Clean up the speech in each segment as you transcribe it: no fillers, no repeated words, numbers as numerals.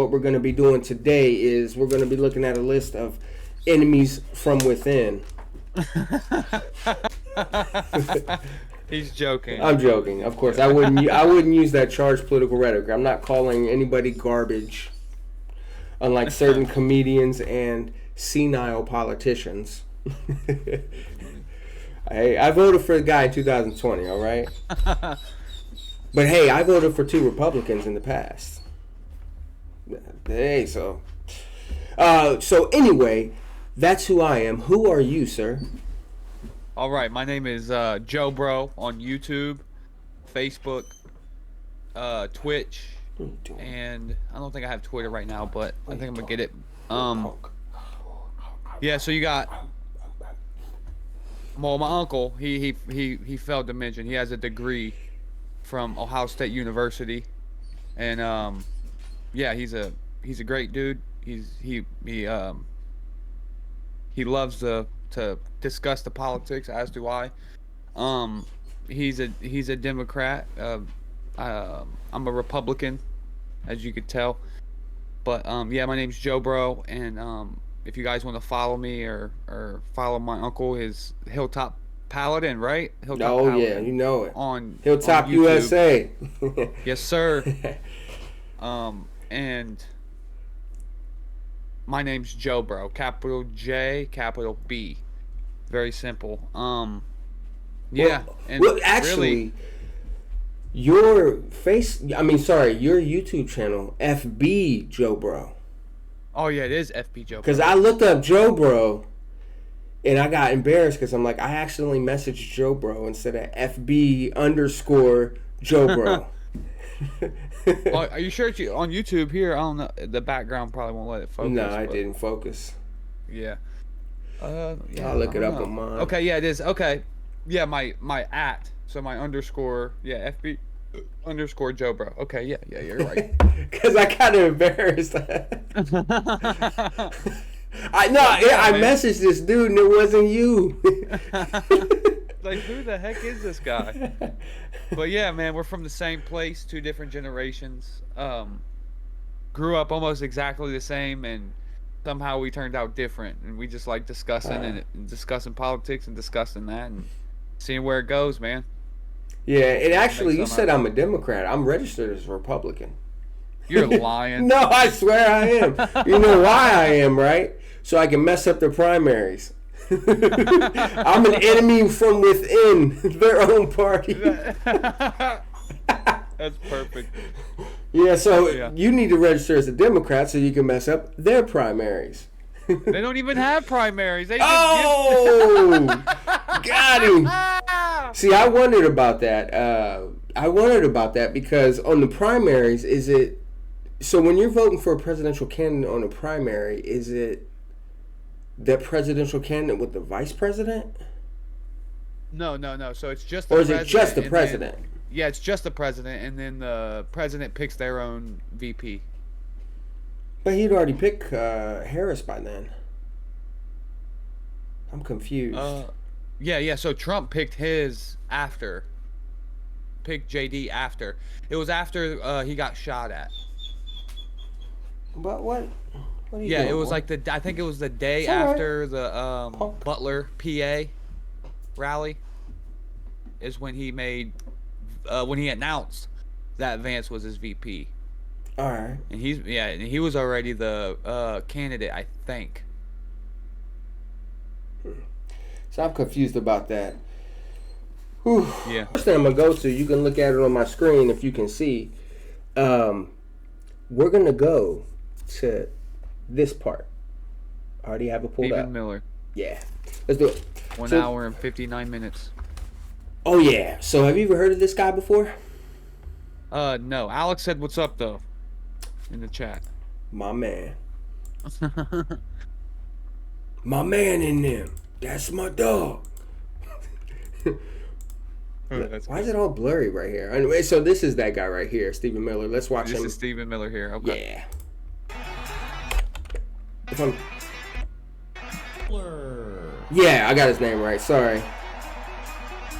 What we're going to be doing today is we're going to be looking at a list of enemies from within. He's joking. I'm joking, of course. I wouldn't use that charged political rhetoric. I'm not calling anybody garbage, unlike certain comedians and senile politicians. Hey, I voted for the guy in 2020, all right? But hey, I voted for 2 Republicans in the past. Hey, so anyway, that's who I am. Who are you, sir? All right, my name is JoeBro on YouTube, Facebook, Twitch, and I don't think I have Twitter right now, but I think I'm gonna get it. Yeah. So you got, well, my uncle. He failed to mention he has a degree from Ohio State University, and yeah, he's a great dude. He loves to discuss the politics, as do I. He's a Democrat. I'm a Republican, as you could tell. But yeah, my name's JoeBro, and if you guys want to follow me or follow my uncle, his Hilltop Paladin, right? Hilltop Paladin, yeah, you know it. On Hilltop on USA. Yes, sir. And my name's JoeBro, capital J, capital B. Very simple. Yeah. Well, actually, your YouTube channel, FB JoeBro. Oh yeah, it is FB JoeBro. Because I looked up JoeBro, and I got embarrassed because I'm like, I accidentally messaged JoeBro instead of FB_JoeBro. Oh, are you sure it's on YouTube here? I don't know. The background probably won't let it focus. No, I didn't focus. Yeah. Yeah, I'll look it up on mine. Okay, yeah, it is. Okay. Yeah, my @ so my underscore, yeah, FB _ JoeBro. Okay, yeah, you're right. Because I got embarrassed. I messaged this dude and it wasn't you. Like, who the heck is this guy? But yeah, man, we're from the same place, 2 different generations. Grew up almost exactly the same, and somehow we turned out different. And we just like discussing and discussing politics and discussing that and seeing where it goes, man. Yeah, and actually, you said I'm a Democrat. I'm registered as a Republican. You're lying. No, I swear I am. You know why I am, right? So I can mess up the primaries. I'm an enemy from within their own party. That's perfect. Yeah, so you need to register as a Democrat so you can mess up their primaries. They don't even have primaries. They just got him. See, I wondered about that. Because on the primaries, so when you're voting for a presidential candidate on a primary, is it that presidential candidate with the vice president? No. So it's just the president. Or is president, it just the president? Yeah, it's just the president, and then the president picks their own VP. But he'd already picked Harris by then. I'm confused. Yeah. So Trump picked his after. Picked JD after. It was after he got shot at. But what? What are you yeah, doing, it was boy? like I think it was the day after the Butler, PA rally. Is when he when he announced that Vance was his VP. All right. And he was already the candidate, I think. So I'm confused about that. Whew. Yeah. First thing I'm gonna go to, you can look at it on my screen if you can see. We're gonna go to this part. I already have it pulled up. Stephen Miller. Yeah. Let's do it. 1 hour and 59 minutes. Oh yeah. So have you ever heard of this guy before? No. Alex said what's up though in the chat. My man. My man in them. That's my dog. Why is it all blurry right here? Anyway, so this is that guy right here, Stephen Miller. Let's watch him. This is Stephen Miller here. Okay. Yeah. Yeah, I got his name right. Sorry.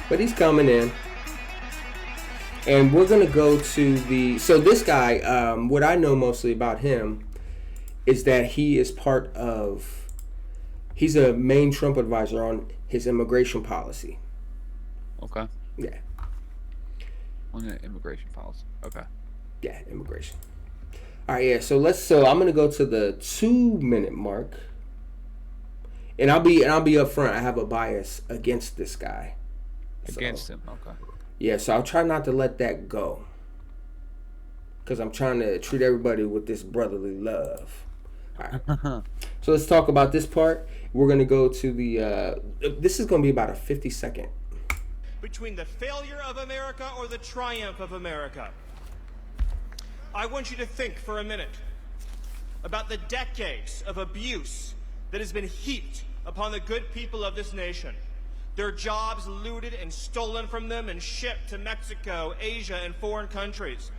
But he's coming in. And we're going to go to the... So this guy, what I know mostly about him is that he is part of... He's a main Trump advisor on his immigration policy. Okay. Yeah. On the immigration policy. Okay. Yeah, immigration. All right, yeah. So I'm gonna go to the 2-minute mark, and I'll be upfront. I have a bias against this guy. Against him. Okay. Yeah, so I'll try not to let that go, because I'm trying to treat everybody with this brotherly love. All right. So let's talk about this part. We're gonna go to the. This is gonna be about a 50-second. Between the failure of America or the triumph of America. I want you to think for a minute about the decades of abuse that has been heaped upon the good people of this nation. Their jobs looted and stolen from them and shipped to Mexico, Asia, and foreign countries.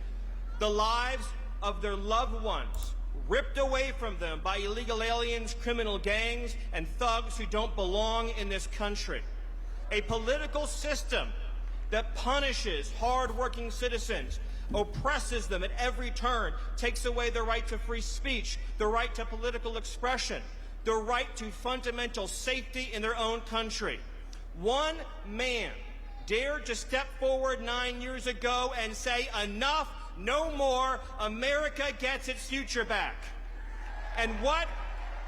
The lives of their loved ones ripped away from them by illegal aliens, criminal gangs, and thugs who don't belong in this country. A political system that punishes hard-working citizens, oppresses them at every turn, takes away their right to free speech, the right to political expression, the right to fundamental safety in their own country. One man dared to step forward 9 years ago and say, enough, no more, America gets its future back. And what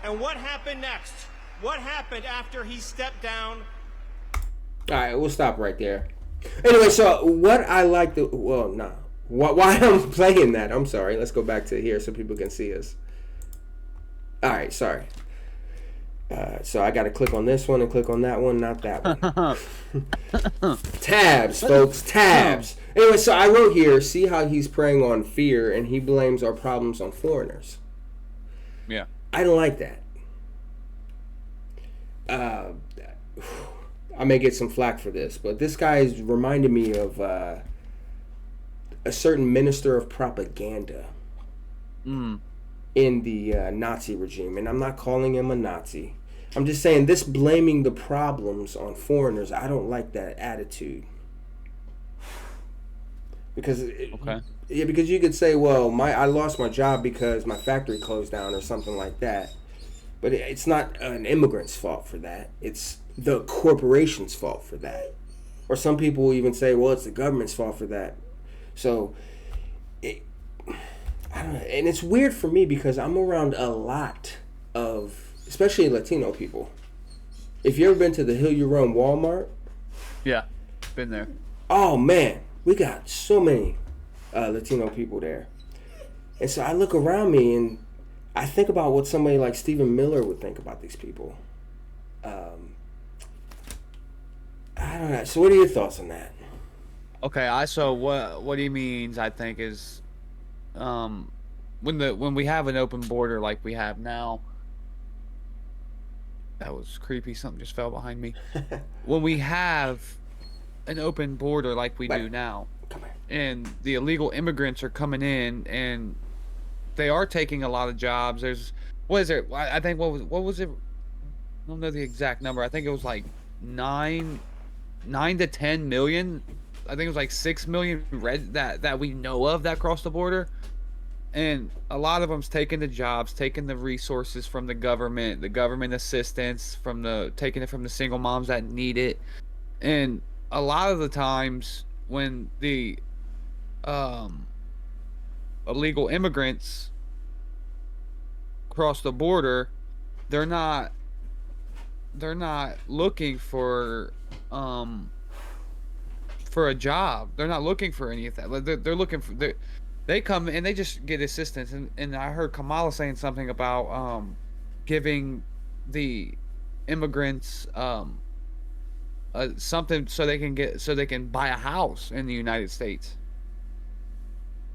happened next? What happened after he stepped down? All right, we'll stop right there. Anyway, so what I like why I'm playing that, I'm sorry. Let's go back to here so people can see us. All right, sorry. So I got to click on this one and click on that one, not that one. Tabs, folks, tabs. Anyway, so I wrote here, see how he's preying on fear and he blames our problems on foreigners. Yeah. I don't like that. I may get some flack for this, but this guy is reminding me of a certain minister of propaganda in the Nazi regime. And I'm not calling him a Nazi. I'm just saying this blaming the problems on foreigners, I don't like that attitude. Because because you could say, well, I lost my job because my factory closed down or something like that. But it's not an immigrant's fault for that. It's the corporation's fault for that. Or some people will even say, well, it's the government's fault for that. So, I don't know. And it's weird for me because I'm around a lot of, especially Latino people. If you ever been to the Hilliard Road Walmart. Yeah, been there. Oh, man. We got so many Latino people there. And so I look around me and I think about what somebody like Stephen Miller would think about these people. I don't know. So what are your thoughts on that? Okay, so what he means, I think, is when we have an open border like we have now. That was creepy. Something just fell behind me. When we have an open border like we do now, and the illegal immigrants are coming in and they are taking a lot of jobs. I think what was it? I don't know the exact number. I think it was like 9 to 10 million. I think it was like 6 million that we know of that crossed the border. And a lot of them's taking the jobs, taking the resources from the government assistance, taking it from the single moms that need it. And a lot of the times when the illegal immigrants cross the border, they're not looking for a job. They're not looking for anything. They're looking for they come and they just get assistance. And I heard Kamala saying something about giving the immigrants something so they can buy a house in the United States.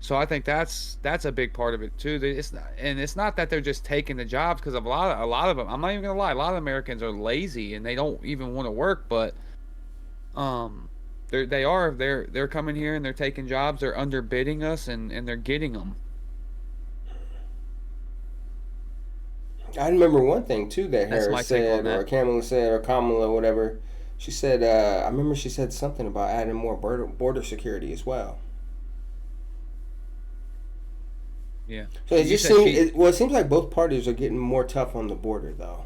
So I think that's a big part of it too. It's not that they're just taking the jobs, because a lot of them. I'm not even gonna lie. A lot of Americans are lazy and they don't even want to work. But they're coming here and they're taking jobs. They're underbidding us and they're getting them. I remember one thing too that Harris said, or Kamala said, or Kamala, whatever. She said, I remember she said something about adding more border security as well. Yeah. So it just seems. It seems like both parties are getting more tough on the border, though.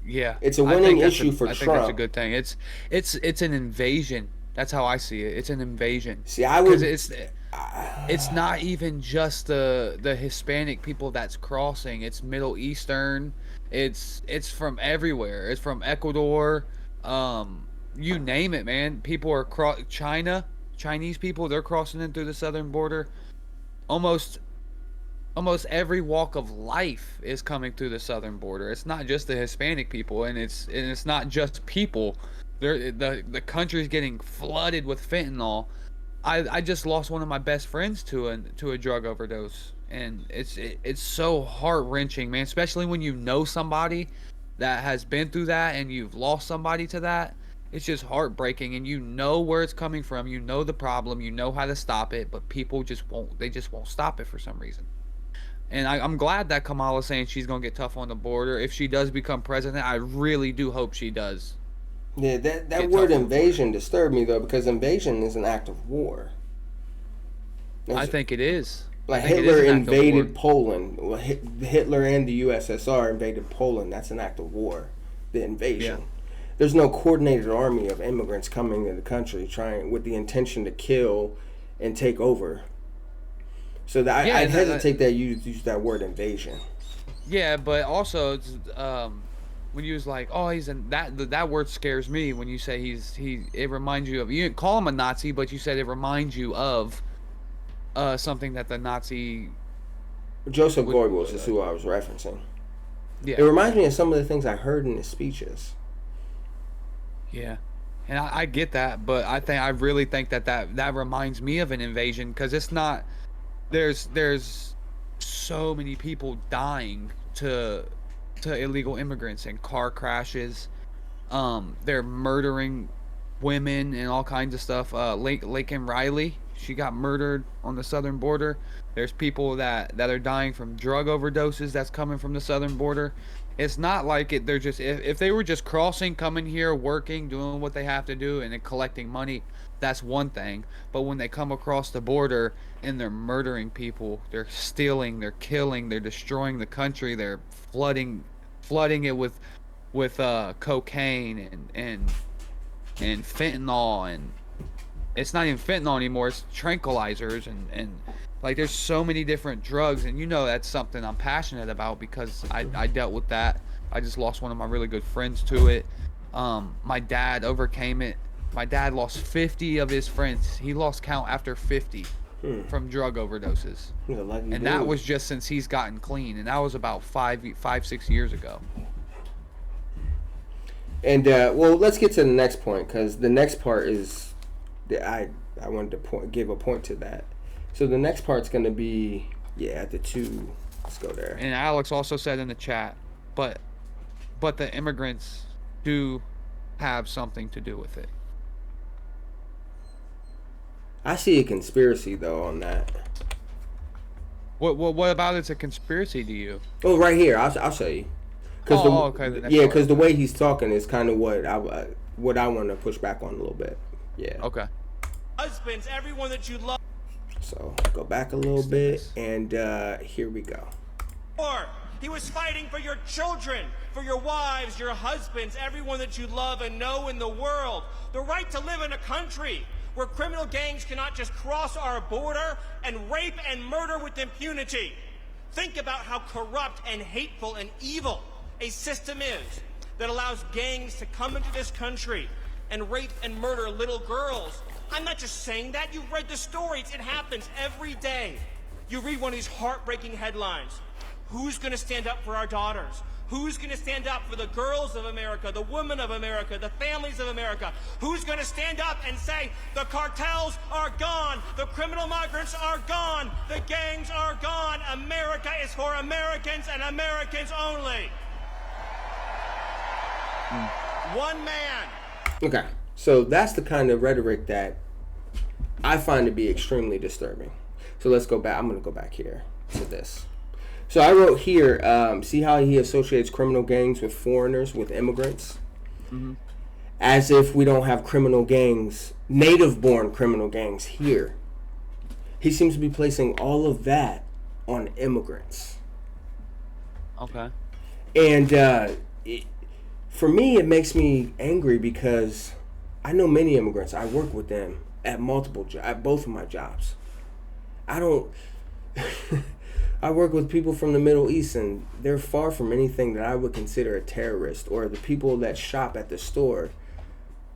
Yeah, it's a winning issue for Trump. I think that's a good thing. It's an invasion. That's how I see it. It's an invasion. See, I would. It's not even just the Hispanic people that's crossing. It's Middle Eastern. It's from everywhere. It's from Ecuador. You name it, man. People are Chinese people. They're crossing in through the southern border. Almost every walk of life is coming through the southern border. It's not just the Hispanic people, and it's not just people. The country's getting flooded with fentanyl. I just lost one of my best friends to a drug overdose, and it's so heart-wrenching, man. Especially when you know somebody that has been through that, and you've lost somebody to that. It's just heartbreaking, and you know where it's coming from. You know the problem. You know how to stop it, but people just won't. They just won't stop it for some reason. And I'm glad that Kamala's saying she's going to get tough on the border. If she does become president, I really do hope she does. Yeah, that word invasion disturbed me, though, because invasion is an act of war. I think it is. Like Hitler invaded Poland. Well, Hitler and the USSR invaded Poland. That's an act of war. The invasion. Yeah. There's no coordinated army of immigrants coming to the country trying with the intention to kill and take over. So I'd hesitate that you use that word invasion. Yeah, but also it's, when you was like, oh, that word scares me when you say it reminds you of, you didn't call him a Nazi, but you said it reminds you of something that the Nazi. Joseph Goebbels is who I was referencing. Yeah, it reminds me of some of the things I heard in his speeches. Yeah. And I get that, but I really think that reminds me of an invasion, because it's not. There's so many people dying to illegal immigrants and car crashes. They're murdering women and all kinds of stuff. Laken Riley, she got murdered on the southern border. There's people that are dying from drug overdoses that's coming from the southern border. It's not like they're just, if they were just crossing, coming here, working, doing what they have to do, and then collecting money, that's one thing. But when they come across the border and they're murdering people, they're stealing, they're killing, they're destroying the country, they're flooding it with cocaine and fentanyl, and it's not even fentanyl anymore, it's tranquilizers, and like, there's so many different drugs, and that's something I'm passionate about, because I dealt with that. I just lost one of my really good friends to it. My dad overcame it. My dad lost 50 of his friends. He lost count after 50 from drug overdoses. And that was just since he's gotten clean, and that was about 5-6 years ago. And well, let's get to the next point, because the next part is I wanted to give a point to that. So the next part's going to be, the two. Let's go there. And Alex also said in the chat, but the immigrants do have something to do with it. I see a conspiracy, though, on that. What about it's a conspiracy to you? Oh, right here. I'll show you. Okay. Because the way he's talking is kind of what I want to push back on a little bit. Yeah. Okay. Husbands, everyone that you love. So go back a little bit, and here we go. He was fighting for your children, for your wives, your husbands, everyone that you love and know in the world. The right to live in a country where criminal gangs cannot just cross our border and rape and murder with impunity. Think about how corrupt and hateful and evil a system is that allows gangs to come into this country and rape and murder little girls. I'm not just saying that. You've read the stories. It happens every day. You read one of these heartbreaking headlines. Who's going to stand up for our daughters? Who's going to stand up for the girls of America, the women of America, the families of America? Who's going to stand up and say, the cartels are gone, the criminal migrants are gone, the gangs are gone, America is for Americans and Americans only? One man. Okay. So that's the kind of rhetoric that I find to be extremely disturbing. So let's go back. I'm going to go back here to this. So I wrote here, see how he associates criminal gangs with foreigners, with immigrants? Mm-hmm. As if we don't have criminal gangs, native-born criminal gangs here. He seems to be placing all of that on immigrants. Okay. And for me, it makes me angry because I know many immigrants. I work with them at at both of my jobs. I don't. I work with people from the Middle East, and they're far from anything that I would consider a terrorist. Or the people that shop at the store,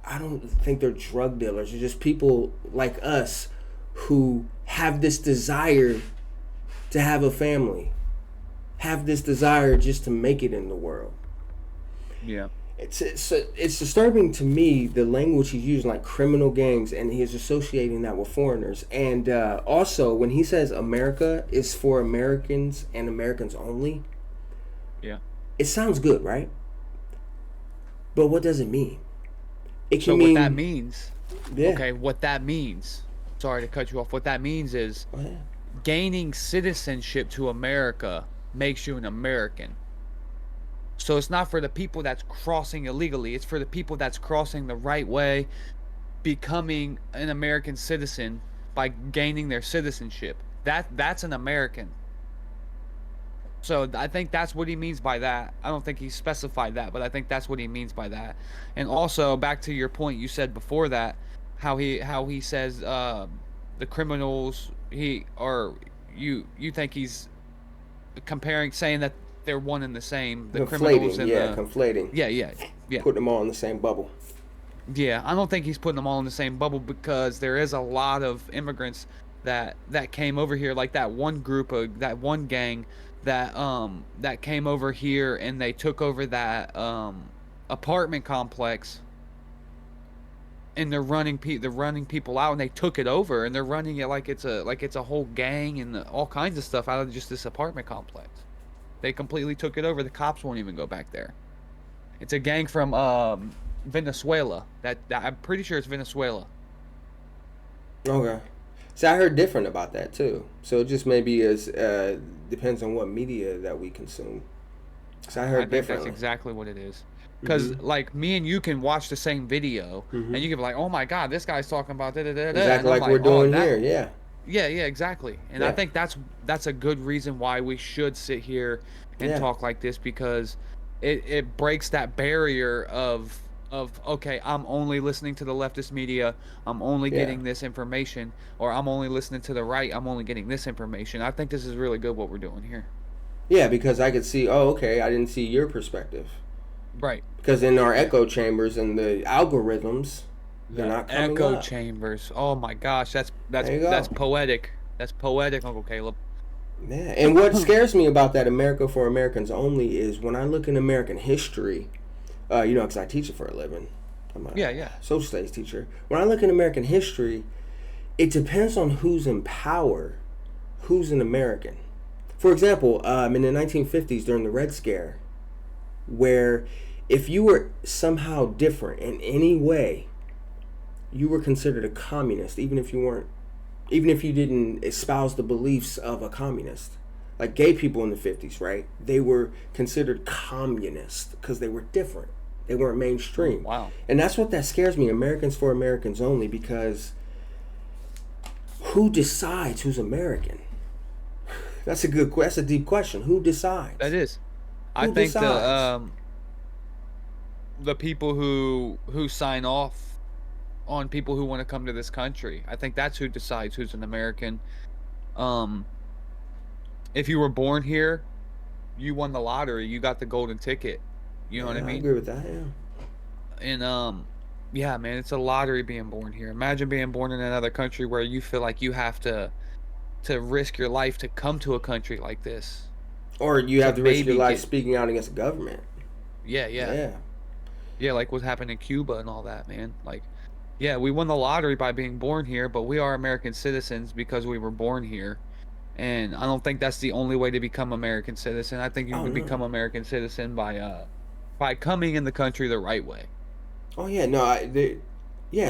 I don't think they're drug dealers. They're just people like us who have this desire to have a family, have this desire just to make it in the world. Yeah. It's disturbing to me, the language he's using, like criminal gangs, and he's associating that with foreigners. And also, when he says America is for Americans and Americans only, yeah, it sounds good, right? But what does it mean? It can so mean, what that means, yeah. Okay, what that means, sorry to cut you off, what that means is gaining citizenship to America makes you an American. So it's not for the people that's crossing illegally. It's for the people that's crossing the right way, becoming an American citizen by gaining their citizenship. That's an American. So I think that's what he means by that. I don't think he specified that, but I think that's what he means by that. And also, back to your point you said before that, how he says the criminals, you think he's saying that they're one and the same. The criminals and conflating. Yeah. Putting them all in the same bubble. Yeah, I don't think he's putting them all in the same bubble, because there is a lot of immigrants that came over here, like that one gang that came over here, and they took over that apartment complex, and they're running people out, and they took it over, and they're running it like it's a whole gang and all kinds of stuff out of just this apartment complex. They completely took it over. The cops won't even go back there. It's a gang from Venezuela. That I'm pretty sure it's Venezuela. Okay. See, I heard different about that too. So it just maybe depends on what media that we consume. So I heard differently. That's exactly what it is. Because like me and you can watch the same video, and you can be like, "Oh my God, this guy's talking about da da da da." Exactly like we're doing here. Yeah. Yeah, exactly. And I think that's a good reason why we should sit here and talk like this, because it breaks that barrier of okay, I'm only listening to the leftist media, I'm only getting this information, or I'm only listening to the right, I'm only getting this information. I think this is really good what we're doing here. Yeah, because I could see, I didn't see your perspective. Right. Because in our echo chambers and the algorithms, they're not coming echo up. Chambers. Oh my gosh, that's poetic. That's poetic, Uncle Caleb. Yeah, and what scares me about that America for Americans only is when I look in American history, because I teach it for a living. I'm a social studies teacher. When I look in American history, it depends on who's in power, who's an American. For example, in the 1950s during the Red Scare, where if you were somehow different in any way, you were considered a communist, even if you didn't espouse the beliefs of a communist. Like gay people in the 50s, right? They were considered communist because they were different. They weren't mainstream. Wow. And that's what that scares me, Americans for Americans only, because who decides who's American? That's a deep question. Who decides? That is. I think the people who sign off on people who want to come to this country, I think that's who decides who's an American. If you were born here, you won the lottery. You got the golden ticket. You know what I mean? I agree with that. Yeah. And yeah, man, it's a lottery being born here. Imagine being born in another country where you feel like you have to risk your life to come to a country like this. Or you have to risk your life speaking out against the government. Yeah, like what happened in Cuba and all that, man. Like, yeah, we won the lottery by being born here, but we are American citizens because we were born here. And I don't think that's the only way to become American citizen. I think you can become American citizen by coming in the country the right way. Oh yeah, no,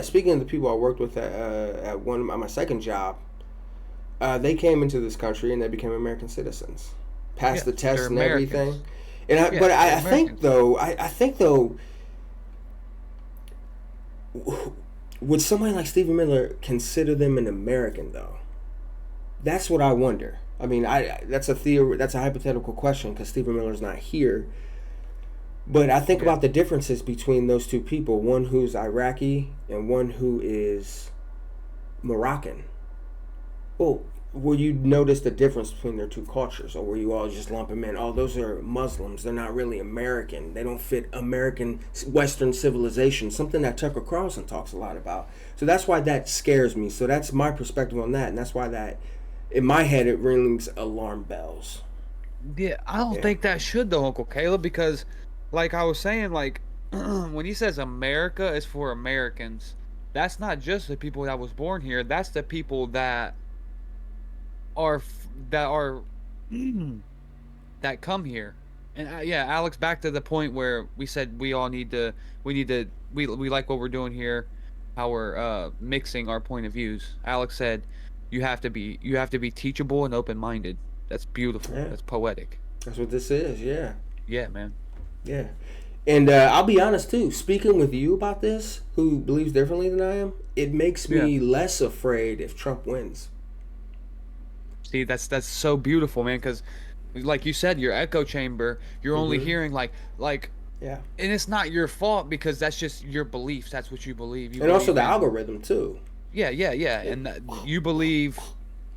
speaking of the people I worked with at my second job, they came into this country and they became American citizens, passed the test and everything. And I think though, would somebody like Stephen Miller consider them an American though? That's what I wonder. I mean, that's a theory. That's a hypothetical question because Stephen Miller's not here. But I think about the differences between those two people. One who's Iraqi and one who is Moroccan. Well, will you notice the difference between their two cultures, or will you all just lump them in? Oh, those are Muslims. They're not really American. They don't fit American Western civilization. Something that Tucker Carlson talks a lot about. So that's why that scares me. So that's my perspective on that, and that's why that, in my head, it rings alarm bells. Yeah, I don't think that should though, Uncle Caleb, because, like I was saying, like when he says America is for Americans, that's not just the people that was born here. That's the people that are that come here. And yeah, Alex, back to the point where we said we like what we're doing here, how we're mixing our point of views. Alex said you have to be teachable and open-minded. That's beautiful. Yeah. That's poetic. That's what this is. Yeah. Yeah, man. Yeah. And I'll be honest too, speaking with you about this, who believes differently than I am, it makes me less afraid if Trump wins. See, that's so beautiful, man, because like you said, your echo chamber, you're only hearing like and it's not your fault because that's just your beliefs. That's what you believe. And also the algorithm too. Yeah. And you believe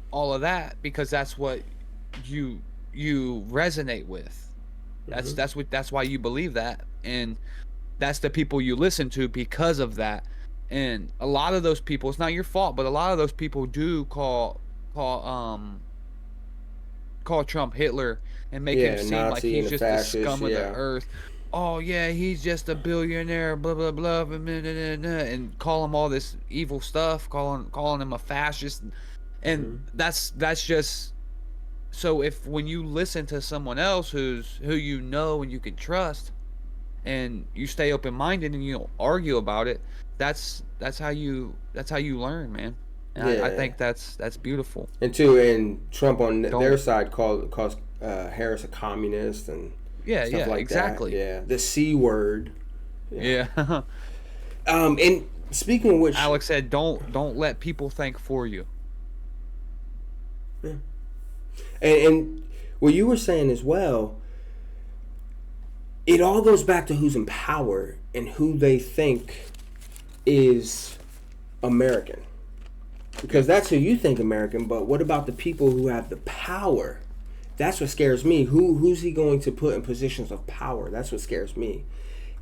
all of that because that's what you resonate with. That's why you believe that, and that's the people you listen to because of that. And a lot of those people, it's not your fault, but a lot of those people do call Trump Hitler and make him seem Nazi like he's just fascist, the scum of the earth. Oh yeah, he's just a billionaire, blah blah blah, and call him all this evil stuff, calling him a fascist, and that's just. So when you listen to someone else who you know and you can trust, and you stay open minded and you don't argue about it, that's how you learn, man. And I think that's beautiful. And Trump on their side calls Harris a communist and stuff like exactly. that. Yeah, the C word. Yeah. And speaking of which, Alex said, "Don't let people think for you." Yeah. And what you were saying as well, it all goes back to who's in power and who they think is American. Because that's who you think American, but what about the people who have the power? That's what scares me. Who's he going to put in positions of power? That's what scares me.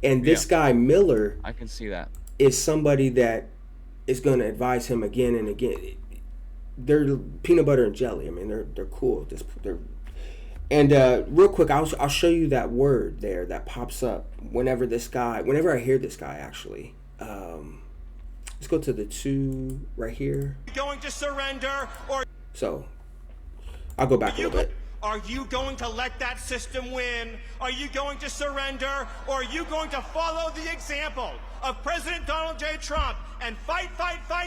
And this guy Miller, I can see that, is somebody that is going to advise him again and again. They're peanut butter and jelly. I mean, they're cool. And real quick, I'll show you that word there that pops up whenever I hear this guy actually. Let's go to the 2 right here. Going to surrender or so I'll go back a little bit. Are you going to let that system win? Are you going to surrender, or are you going to follow the example of President Donald J. Trump and fight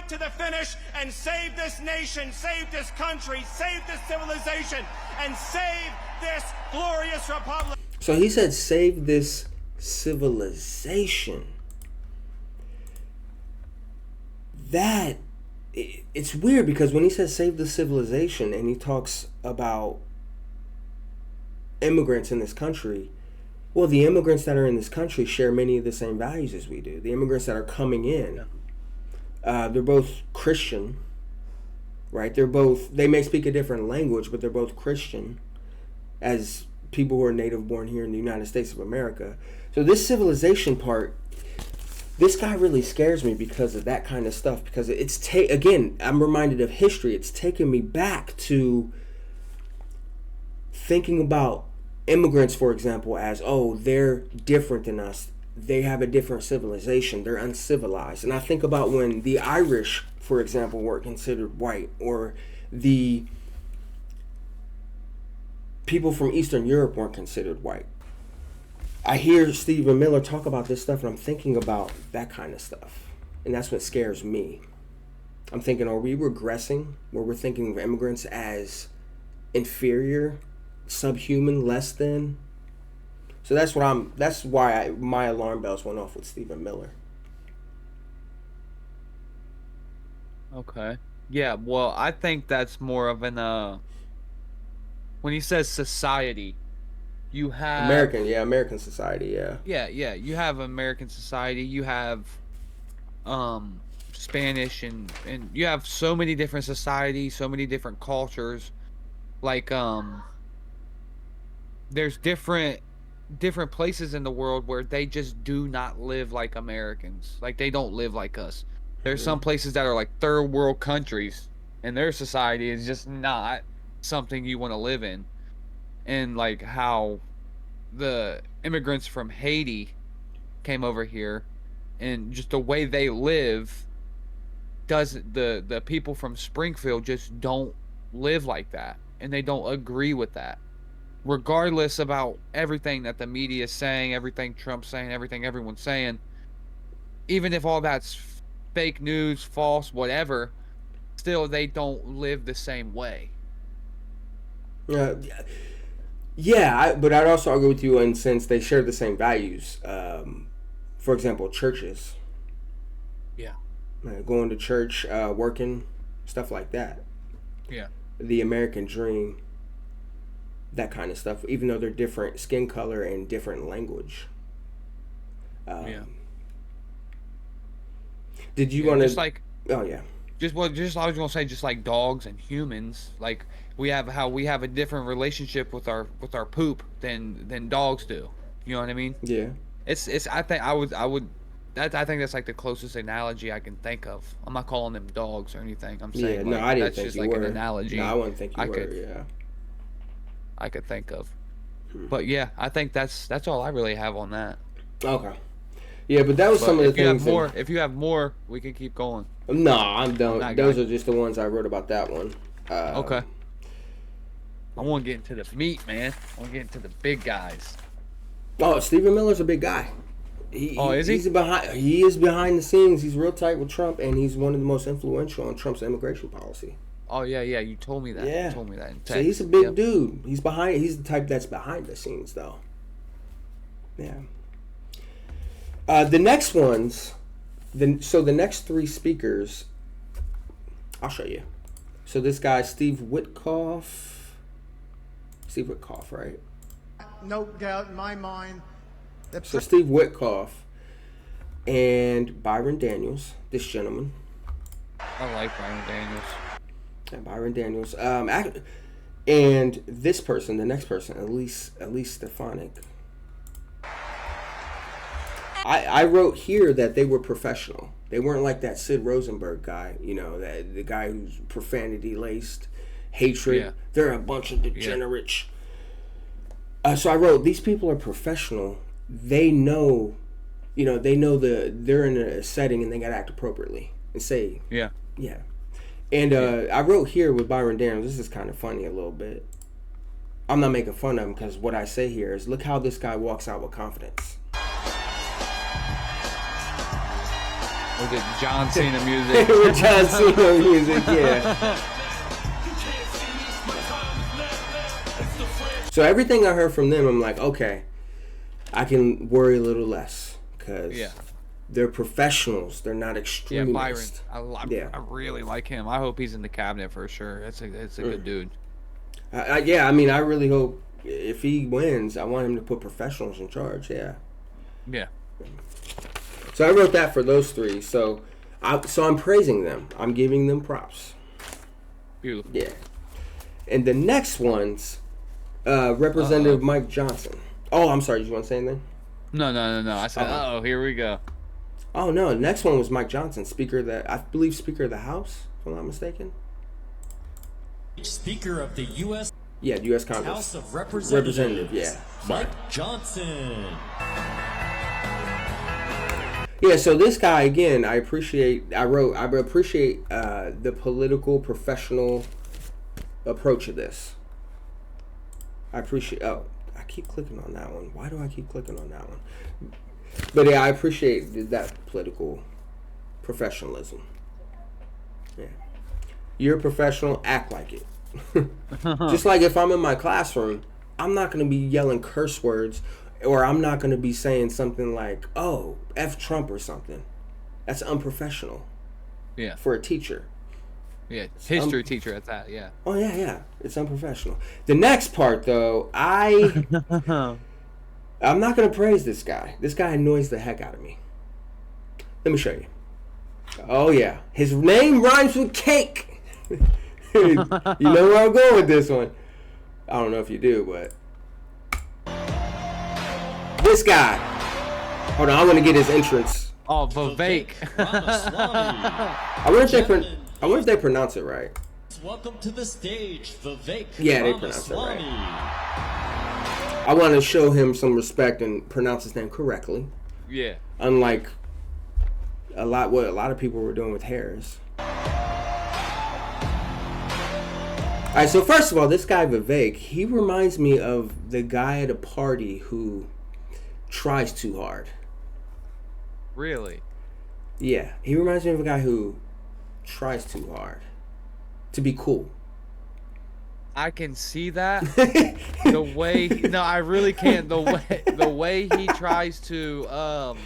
to the finish and save this nation, save this country, save this civilization, and save this glorious republic? So he said, save this civilization. It's weird because when he says save the civilization and he talks about immigrants in this country, well, the immigrants that are in this country share many of the same values as we do. The immigrants that are coming in, they're both Christian, right? They may speak a different language, but they're both Christian as people who are native born here in the United States of America. So this civilization part, this guy really scares me because of that kind of stuff. Because again, I'm reminded of history. It's taken me back to thinking about immigrants, for example, as, oh, they're different than us. They have a different civilization. They're uncivilized. And I think about when the Irish, for example, were considered white, or the people from Eastern Europe weren't considered white. I hear Stephen Miller talk about this stuff, and I'm thinking about that kind of stuff. And that's what scares me. I'm thinking, are we regressing where we're thinking of immigrants as inferior, subhuman, less than? So that's why my alarm bells went off with Stephen Miller. Okay. Yeah, well, I think that's more of an when he says society, you have American society, yeah. Yeah. You have American society. You have Spanish and you have so many different societies, so many different cultures. Like there's different places in the world where they just do not live like Americans. Like they don't live like us. There's some places that are like third world countries and their society is just not something you want to live in. And like how the immigrants from Haiti came over here and just the way they live the people from Springfield just don't live like that, and they don't agree with that, regardless about everything that the media is saying, everything Trump's saying, everything everyone's saying. Even if all that's fake news, false, whatever, still they don't live the same way. But I'd also argue with you in since they share the same values. For example, churches. Yeah. Going to church, working, stuff like that. Yeah. The American dream, that kind of stuff, even though they're different skin color and different language. Did you want to... Just like... Oh, yeah. I was gonna say, just like dogs and humans, like we have a different relationship with our poop than dogs do. You know what I mean? Yeah. It's I think that's like the closest analogy I can think of. I'm not calling them dogs or anything. I'm saying I didn't that's think just you like were. an analogy. No, I wouldn't think you were. Yeah. I could think of. But yeah, I think that's all I really have on that. Okay. Yeah, but that was some of the things. If you have more, we can keep going. No, I'm done. Those are just the ones I wrote about that one. Okay. I want to get into the meat, man. I want to get into the big guys. Oh, Stephen Miller's a big guy. Is he? He is behind the scenes. He's real tight with Trump, and he's one of the most influential on Trump's immigration policy. Oh yeah. You told me that. Yeah. You told me that in text. So he's a big dude. He's the type that's behind the scenes, though. Yeah. The next ones, the next three speakers, I'll show you. So this guy, Steve Witkoff, right? No doubt in my mind. So Steve Witkoff and Byron Daniels, this gentleman. I like Byron Daniels. Yeah, Byron Daniels. And this person, the next person, Elise Stefanik. I wrote here that they were professional. They weren't like that Sid Rosenberg guy, the guy who's profanity laced, hatred. Yeah. They're a bunch of degenerates. Yeah. So I wrote, these people are professional. They know, they're in a setting and they got to act appropriately and say, yeah. And I wrote here with Byron Daniels, this is kind of funny a little bit. I'm not making fun of him because what I say here is, look how this guy walks out with confidence. With the John Cena music. With John Cena music, yeah. So everything I heard from them, I'm like, okay, I can worry a little less because they're professionals. They're not extremists. Yeah, Byron. I really like him. I hope he's in the cabinet for sure. It's a good dude. I really hope if he wins, I want him to put professionals in charge. Yeah. Yeah. So I wrote that for those three. So I'm praising them. I'm giving them props. Beautiful. Yeah. And the next one's Representative Mike Johnson. Oh, I'm sorry. Did you want to say anything? No. I said, here we go. Oh, no. The next one was Mike Johnson, Speaker of the House, if I'm not mistaken. Speaker of the U.S. Yeah, the U.S. Congress. House of Representatives. Representative, yeah. Mike Johnson. Yeah, so this guy, again, I appreciate the political, professional approach of this. I keep clicking on that one. Why do I keep clicking on that one? But yeah, I appreciate that political professionalism. Yeah. You're a professional, act like it. Just like if I'm in my classroom, I'm not going to be yelling curse words, or I'm not going to be saying something like, oh, F Trump or something. That's unprofessional. Yeah. For a teacher. Yeah, history teacher at that. Yeah. Oh yeah. It's unprofessional. The next part, though, I'm not gonna praise this guy. This guy annoys the heck out of me. Let me show you. Oh yeah, his name rhymes with cake. You know where I'm going with this one. I don't know if you do, but this guy. Hold on, I want to get his entrance. Oh, Vivek. I wonder if they pronounce it right. Welcome to the stage, Vivek. Yeah, they pronounce it right. I want to show him some respect and pronounce his name correctly. Yeah. Unlike what a lot of people were doing with Harris. Alright, so first of all, this guy Vivek, he reminds me of the guy at a party who tries too hard. Really? Yeah, he reminds me of a guy who tries too hard to be cool. I can see that. The way, no, I really can't. The way he tries to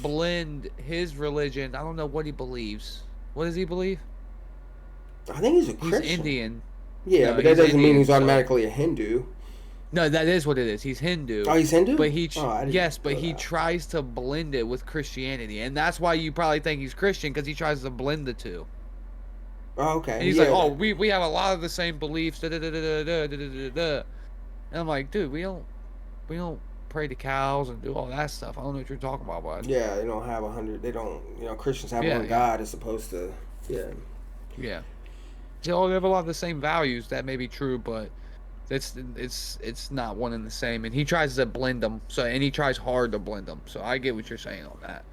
blend his religion. I don't know what he believes. What does he believe? I think he's a Christian. He's Indian. Yeah, No, but that he's doesn't mean Indian, he's so- automatically a Hindu. No, that is what it is. He's Hindu. Oh, he's Hindu? But he, I didn't yes, but know he that. tries to blend it with Christianity, and that's why you probably think he's Christian, because he tries to blend the two. Oh, okay. And he's yeah. like, oh, we have a lot of the same beliefs. Da, da, da, da, da, da, da, da, da. And I'm like, dude, we don't pray to cows and do all that stuff. I don't know what you're talking about, bud. Yeah, they don't have 100. They don't. Christians have Yeah, one yeah. God as opposed to. Yeah. Yeah. So they have a lot of the same values. That may be true, but it's not one and the same. And he tries to blend them. And he tries hard to blend them. So I get what you're saying on that.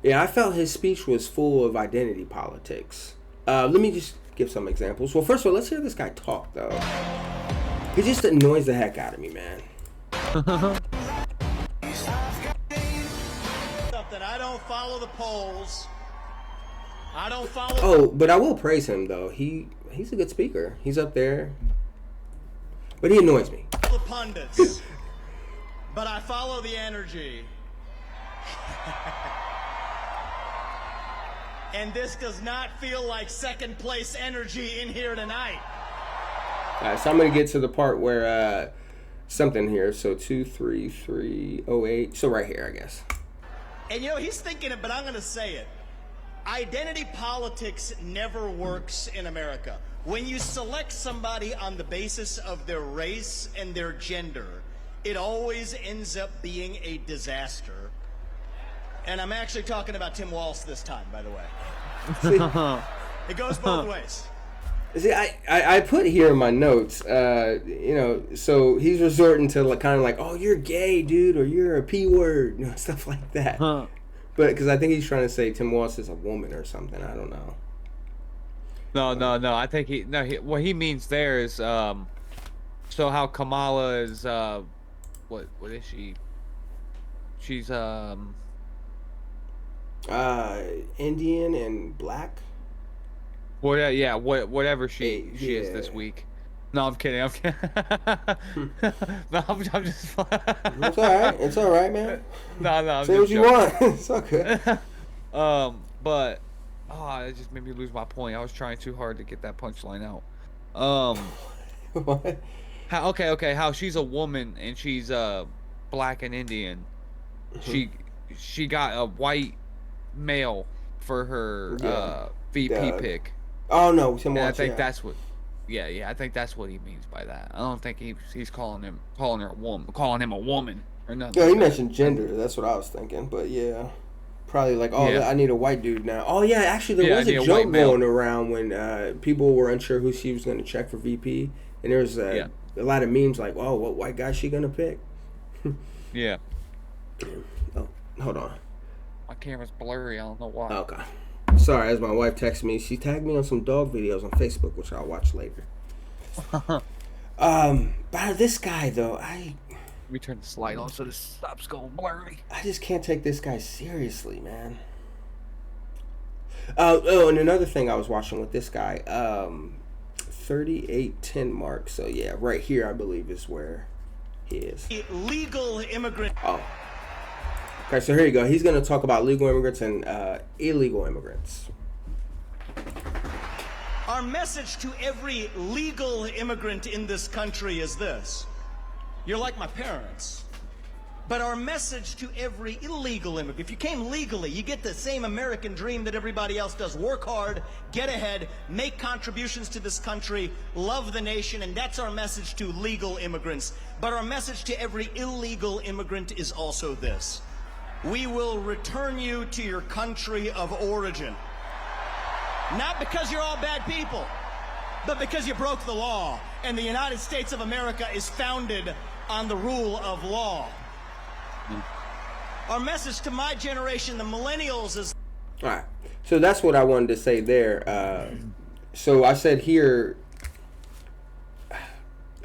Yeah, I felt his speech was full of identity politics. Let me just give some examples. Well, first of all, let's hear this guy talk, though. He just annoys the heck out of me, man. That I don't follow the polls. I don't follow. Oh, but I will praise him, though. He's a good speaker. He's up there. But he annoys me. The pundits. But I follow the energy. And this does not feel like second place energy in here tonight. All right, so I'm going to get to the part where something here. So 23308. So right here, I guess. And he's thinking it, but I'm going to say it. Identity politics never works in America. When you select somebody on the basis of their race and their gender, it always ends up being a disaster. And I'm actually talking about Tim Walsh this time, by the way. It goes both ways. See, I put here in my notes, so he's resorting to kind of like, oh, you're gay, dude, or you're a P word, stuff like that. But because I think he's trying to say Tim Walsh is a woman or something. I don't know. No. I think what he means there is so how Kamala is what is she? She's Indian and black. Whatever she is this Yeah. week. No, I'm kidding. No, I'm just. It's all right. It's all right, man. No. I'm Say what just you joking. want. It's all good. But it just made me lose my point. I was trying too hard to get that punchline out. What? How she's a woman and she's black and Indian. She got a white male for her VP Doug. pick. Oh no, Tim And I Walsh. think Yeah. that's what. Yeah. I think that's what he means by that. I don't think he's calling him a woman or nothing. Yeah, he mentioned gender. That's what I was thinking. But yeah, probably like, oh, Yeah. I need a white dude now. Oh yeah, actually there Yeah, was I a need a joke white male. going around when people were unsure who she was going to check for VP, and there was a lot of memes like, oh, what white guy she gonna pick? Yeah. Oh, hold on. My camera's blurry. I don't know why. Okay. Sorry, as my wife texted me, she tagged me on some dog videos on Facebook, which I'll watch later. But this guy though, Let me turn the slide on so this stops going blurry. I just can't take this guy seriously, man. And another thing I was watching with this guy, 3810 mark. So yeah, right here I believe is where he is. Legal immigrant. Oh. Okay, so here you go. He's going to talk about legal immigrants and illegal immigrants. Our message to every legal immigrant in this country is this. You're like my parents. But our message to every illegal immigrant, if you came legally, you get the same American dream that everybody else does. Work hard, get ahead, make contributions to this country, love the nation, and that's our message to legal immigrants. But our message to every illegal immigrant is also this. We will return you to your country of origin. Not because you're all bad people, but because you broke the law. And the United States of America is founded on the rule of law. Our message to my generation, the millennials, is... All right. So that's what I wanted to say there. So I said here,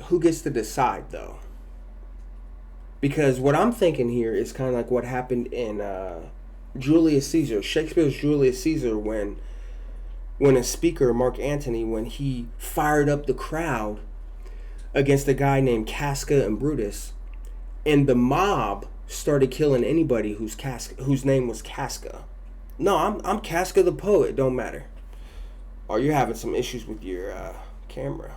who gets to decide, though? Because what I'm thinking here is kind of like what happened in Julius Caesar, Shakespeare's Julius Caesar, when a speaker, Mark Antony, when he fired up the crowd against a guy named Casca and Brutus, and the mob started killing anybody whose name was Casca. No, I'm Casca the poet. Don't matter. Oh, you're having some issues with your camera.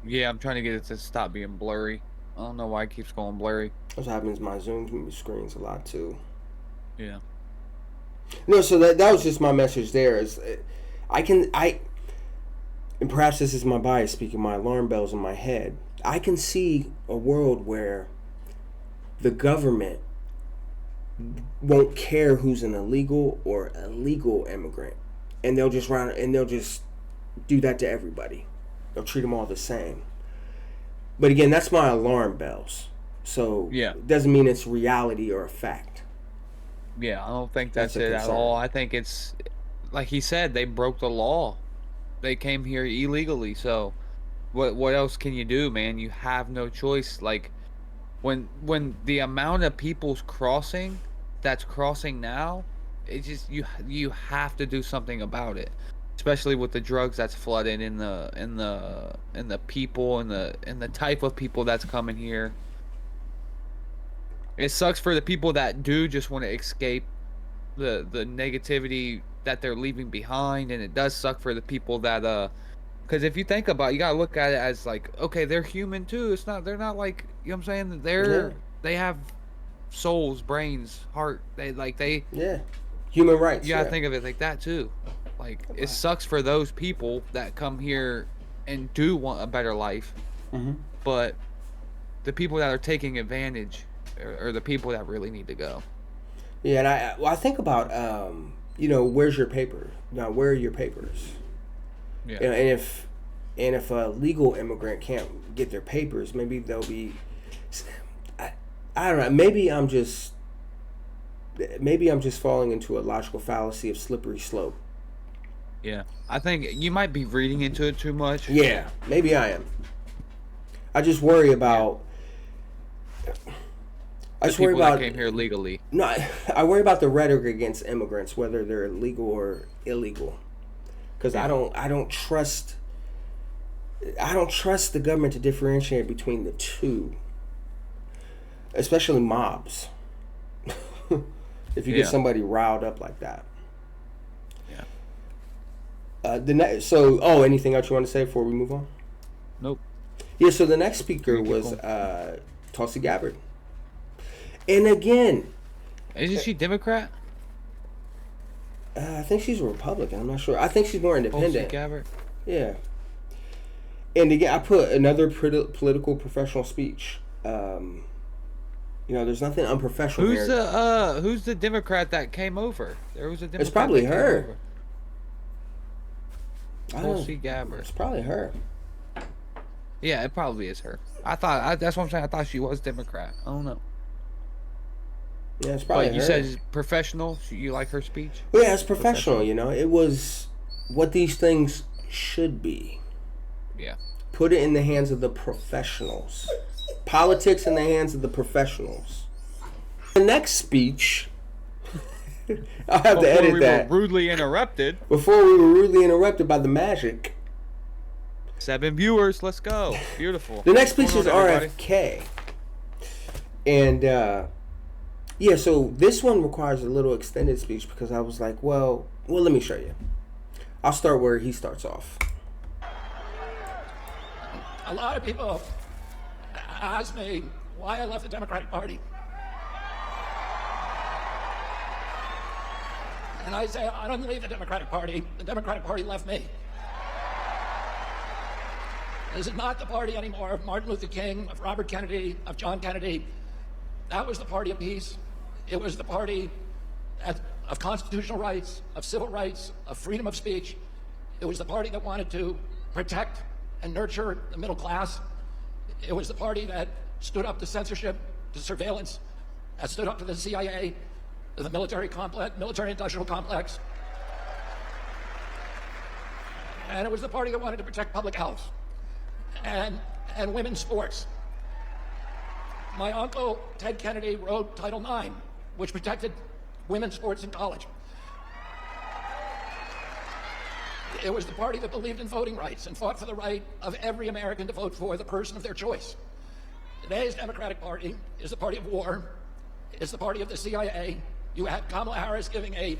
Yeah, I'm trying to get it to stop being blurry. I don't know why it keeps going blurry. That's what happens. My Zoom screen's a lot too. Yeah. No, so that was just my message there. Is and perhaps this is my bias speaking, my alarm bells in my head. I can see a world where the government won't care who's an illegal or a legal immigrant, and they'll just do that to everybody. They'll treat them all the same. But again, that's my alarm bells. So yeah, it doesn't mean it's reality or a fact. Yeah, I don't think that's it at all. I think it's like he said, they broke the law. They came here illegally. So what else can you do, man? You have no choice. Like when the amount of people's that's crossing now, it just you have to do something about it, especially with the drugs that's flooding in the people and the type of people that's coming here. It sucks for the people that do just want to escape the negativity that they're leaving behind, and it does suck for the people that because if you think about it, you gotta look at it as like, okay, they're human too. They're not like, you know what I'm saying? They have souls, brains, heart. Yeah, human rights. You gotta think of it like that too. Like, it sucks for those people that come here and do want a better life, but the people that are taking advantage are the people that really need to go. Yeah, and I think about where's your paper? Now, where are your papers? Yeah. And if a legal immigrant can't get their papers, maybe they'll be. I don't know. Maybe I'm just falling into a logical fallacy of slippery slope. Yeah, I think you might be reading into it too much. Yeah, maybe I am. I just worry about. I just worry about that came here legally. No, I worry about the rhetoric against immigrants, whether they're legal or illegal, because I don't trust the government to differentiate between the two, especially mobs. If you get somebody riled up like that. Anything else you want to say before we move on? Nope. Yeah, so the next speaker was Tulsi Gabbard. And again... Isn't she Democrat? I think she's a Republican. I'm not sure. I think she's more independent. Tulsi Gabbard? Yeah. And again, I put another political professional speech. There's nothing unprofessional here. Who's the Democrat that came over? There was a Democrat. It's probably her. Tulsi Gabbard. It's probably her. Yeah, it probably is her. That's what I'm saying. I thought she was Democrat. I don't know. Yeah, it's probably her. You said it's professional. You like her speech? Well, yeah, it's professional. It was what these things should be. Yeah. Put it in the hands of the professionals. Politics in the hands of the professionals. The next speech. I'll have to edit that. Before we were rudely interrupted. Before we were rudely interrupted by the magic. 7 viewers. Let's go. Beautiful. The next speech is RFK. And, so this one requires a little extended speech because I was like, well, let me show you. I'll start where he starts off. A lot of people ask me why I left the Democratic Party. And I say, I didn't leave the Democratic Party. The Democratic Party left me. This is not the party anymore of Martin Luther King, of Robert Kennedy, of John Kennedy. That was the party of peace. It was the party of constitutional rights, of civil rights, of freedom of speech. It was the party that wanted to protect and nurture the middle class. It was the party that stood up to censorship, to surveillance, that stood up to the CIA, to the military complex, military-industrial complex. And it was the party that wanted to protect public health and women's sports. My uncle, Ted Kennedy, wrote Title IX, which protected women's sports in college. It was the party that believed in voting rights and fought for the right of every American to vote for the person of their choice. Today's Democratic Party is the party of war. It's the party of the CIA. You had Kamala Harris giving a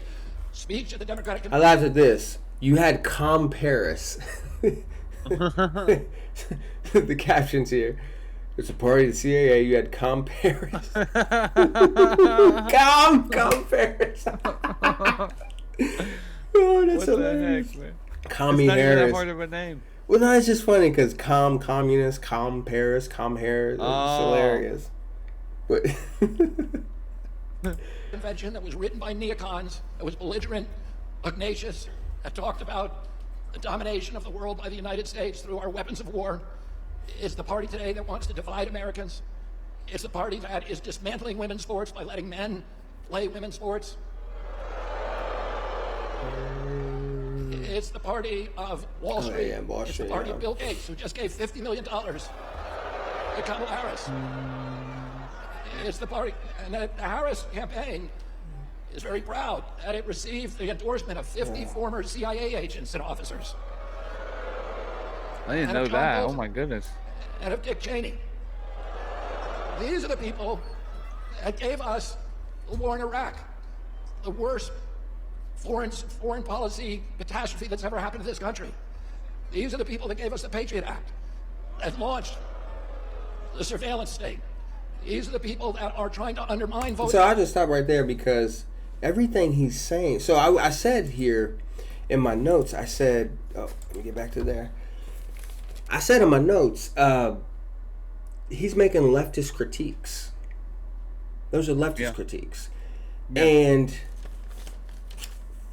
speech at the Democratic Convention. I laughed at this. You had Com Paris. The captions here. It's a party of the CIA. You had Com Paris. Com Paris. Oh, that's hilarious. What the heck, man? Commie it's not Harris. even that hard of a name. Well, no, it's just funny because communist, Paris, Harris. It's hilarious. But convention that was written by neocons, that was belligerent, pugnacious, that talked about the domination of the world by the United States through our weapons of war. It's the party today that wants to divide Americans. It's the party that is dismantling women's sports by letting men play women's sports. It's the party of Wall Street. Yeah, Wall Street. It's the party of Bill Gates, who just gave $50 million to Kamala Harris. It's the party, and the Harris campaign is very proud that it received the endorsement of 50 former CIA agents and officers. I didn't know that. Oh my goodness. And of Dick Cheney. These are the people that gave us the war in Iraq, the worst foreign policy catastrophe that's ever happened to this country. These are the people that gave us the Patriot Act, that launched the surveillance state. These are the people that are trying to undermine voting. So I'll just stop right there because everything he's saying. So I said here in my notes, I said, oh, let me get back to there. I said in my notes, he's making leftist critiques. Those are leftist critiques. Yeah. And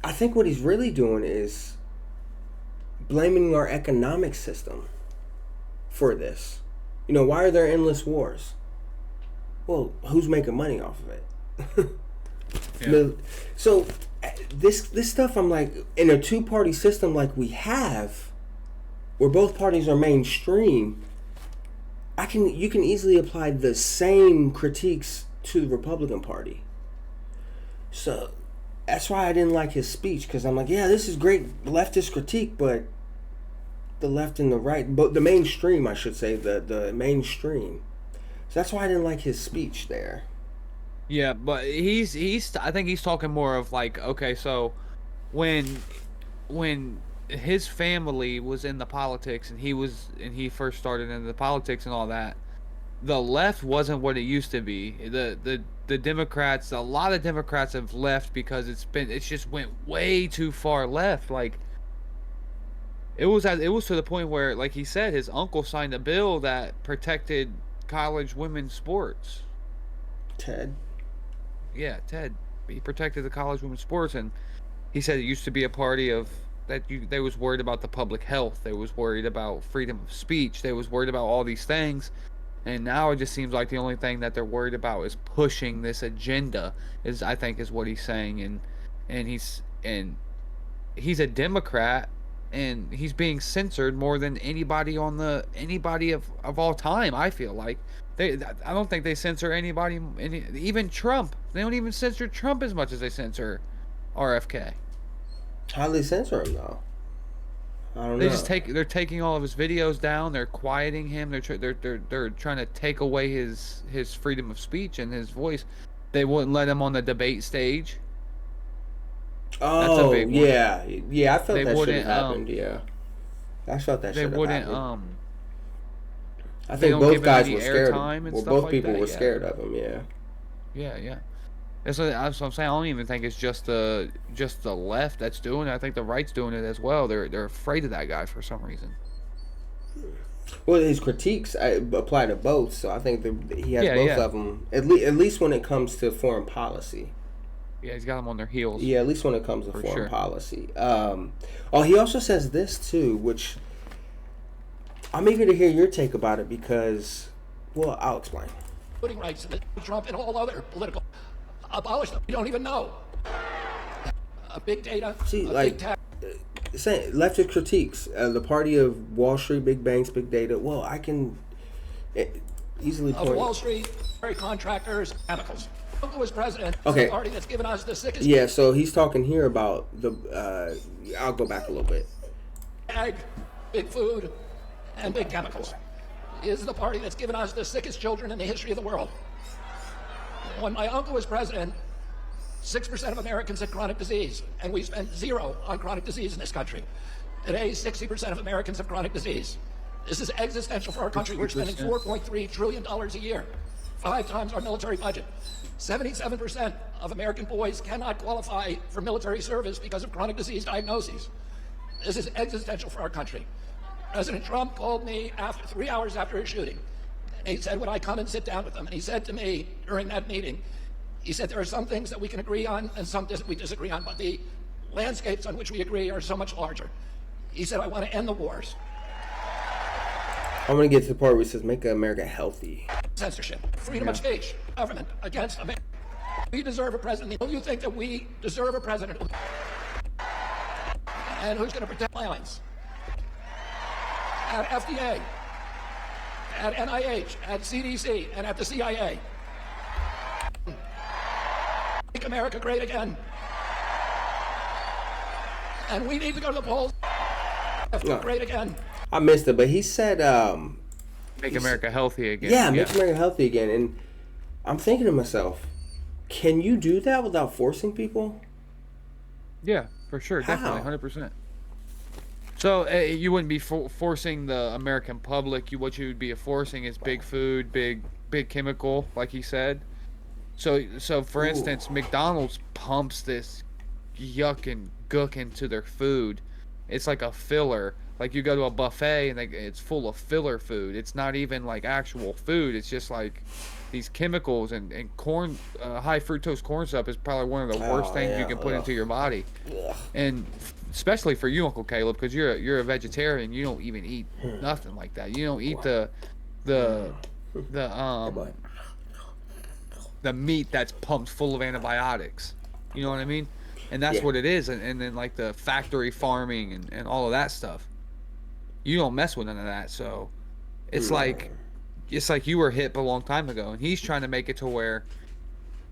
I think what he's really doing is blaming our economic system for this. You know, why are there endless wars? Well, who's making money off of it? So this stuff, I'm like, in a two-party system like we have, where both parties are mainstream, you can easily apply the same critiques to the Republican Party. So that's why I didn't like his speech, because I'm like, yeah, this is great leftist critique, but the left and the right, but the mainstream, I should say, the mainstream. So that's why I didn't like his speech there. Yeah, but he's I think he's talking more of like, okay, so when his family was in the politics and he first started into the politics and all that, the left wasn't what it used to be. The Democrats, a lot of Democrats have left because it just went way too far left. Like it was to the point where, like he said, his uncle signed a bill that protected college women's sports. Ted. Yeah, Ted. He protected the college women's sports, and he said it used to be a party of that. They was worried about the public health. They was worried about freedom of speech. They was worried about all these things, and now it just seems like the only thing that they're worried about is pushing this agenda. I think is what he's saying, and he's a Democrat, and he's being censored more than anybody of all time. I feel like I don't think they censor anybody, even Trump. They don't even censor Trump as much as they censor RFK. How do they censor him though? I don't know. They're taking all of his videos down. They're quieting him. They're trying to take away his freedom of speech and his voice. They wouldn't let him on the debate stage. Oh, that's a big one. Yeah. I felt that should have happened. Yeah, I felt that should have happened. I They think don't both give him guys any were scared. airtime and Well, stuff both like people that. were Yeah. scared of him. Yeah. Yeah. That's what I'm saying. I don't even think it's just the left that's doing it. I think the right's doing it as well. They're afraid of that guy for some reason. Well, his critiques apply to both, so I think he has Yeah, both yeah. of them. At least when it comes to foreign policy. Yeah, he's got them on their heels. Yeah, at least when it comes to For foreign sure. policy. He also says this too, which I'm eager to hear your take about it because, well, I'll explain. Voting rights and Trump and all other political abolish them. We don't even know. A big data. See, a like, big tax. saying leftist critiques, the party of Wall Street, big banks, big data. Well, I can easily Of point. Wall Street, contractors, chemicals. Who was president? Okay. The party that's given us the sickest. Yeah, so he's talking here about the. I'll go back a little bit. Ag, big food, and big chemicals. Is the party that's given us the sickest children in the history of the world. When my uncle was president, 6% of Americans had chronic disease, and we spent 0 on chronic disease in this country. Today, 60% of Americans have chronic disease. This is existential for our country. We're spending $4.3 trillion a year, 5 times our military budget. 77% of American boys cannot qualify for military service because of chronic disease diagnoses. This is existential for our country. President Trump called me 3 hours after his shooting. And he said, would I come and sit down with them? And he said to me during that meeting, he said, there are some things that we can agree on and some we disagree on, but the landscapes on which we agree are so much larger. He said, I want to end the wars. I'm going to get to the part where it says, make America healthy. Censorship, freedom of speech, government against America. We deserve a president. Do you think that we deserve a president? And who's going to protect violence? At FDA, at NIH, at CDC, and at the CIA. Make America great again. And we need to go to the polls. Great again. I missed it, but he said, Make America healthy again. yeah, make America healthy again. And I'm thinking to myself, can you do that without forcing people? Yeah, for sure. How? Definitely, 100%. So you wouldn't be forcing the American public. What you would be forcing is big food, big chemical, like he said. So for instance, McDonald's pumps this yuck and gook into their food. It's like a filler. Like you go to a buffet and it's full of filler food. It's not even like actual food. It's just like these chemicals and corn. High fructose corn syrup is probably one of the worst things you can put into your body. And especially for you, Uncle Caleb, because you're a vegetarian. You don't even eat nothing like that. You don't eat the meat that's pumped full of antibiotics. You know what I mean? And that's what it is. And then like the factory farming and all of that stuff. You don't mess with none of that. So it's like you were hip a long time ago, and he's trying to make it to where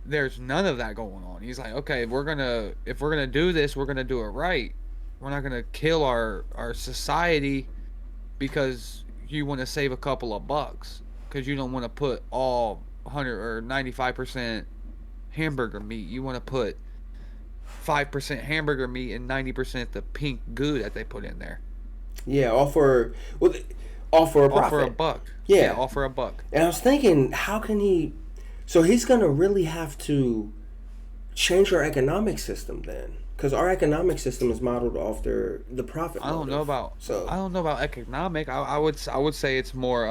there's none of that going on. He's like, okay, if we're gonna do this, we're gonna do it right. We're not gonna kill our society because you want to save a couple of bucks, because you don't want to put all 100 or 95% hamburger meat. You want to put 5% hamburger meat and 90% the pink goo that they put in there. Yeah, all for a profit. All for a buck. Yeah, all for a buck. And I was thinking, how can he? So he's gonna really have to change our economic system then, because our economic system is modeled off the profit. I don't know about economic. I would say it's more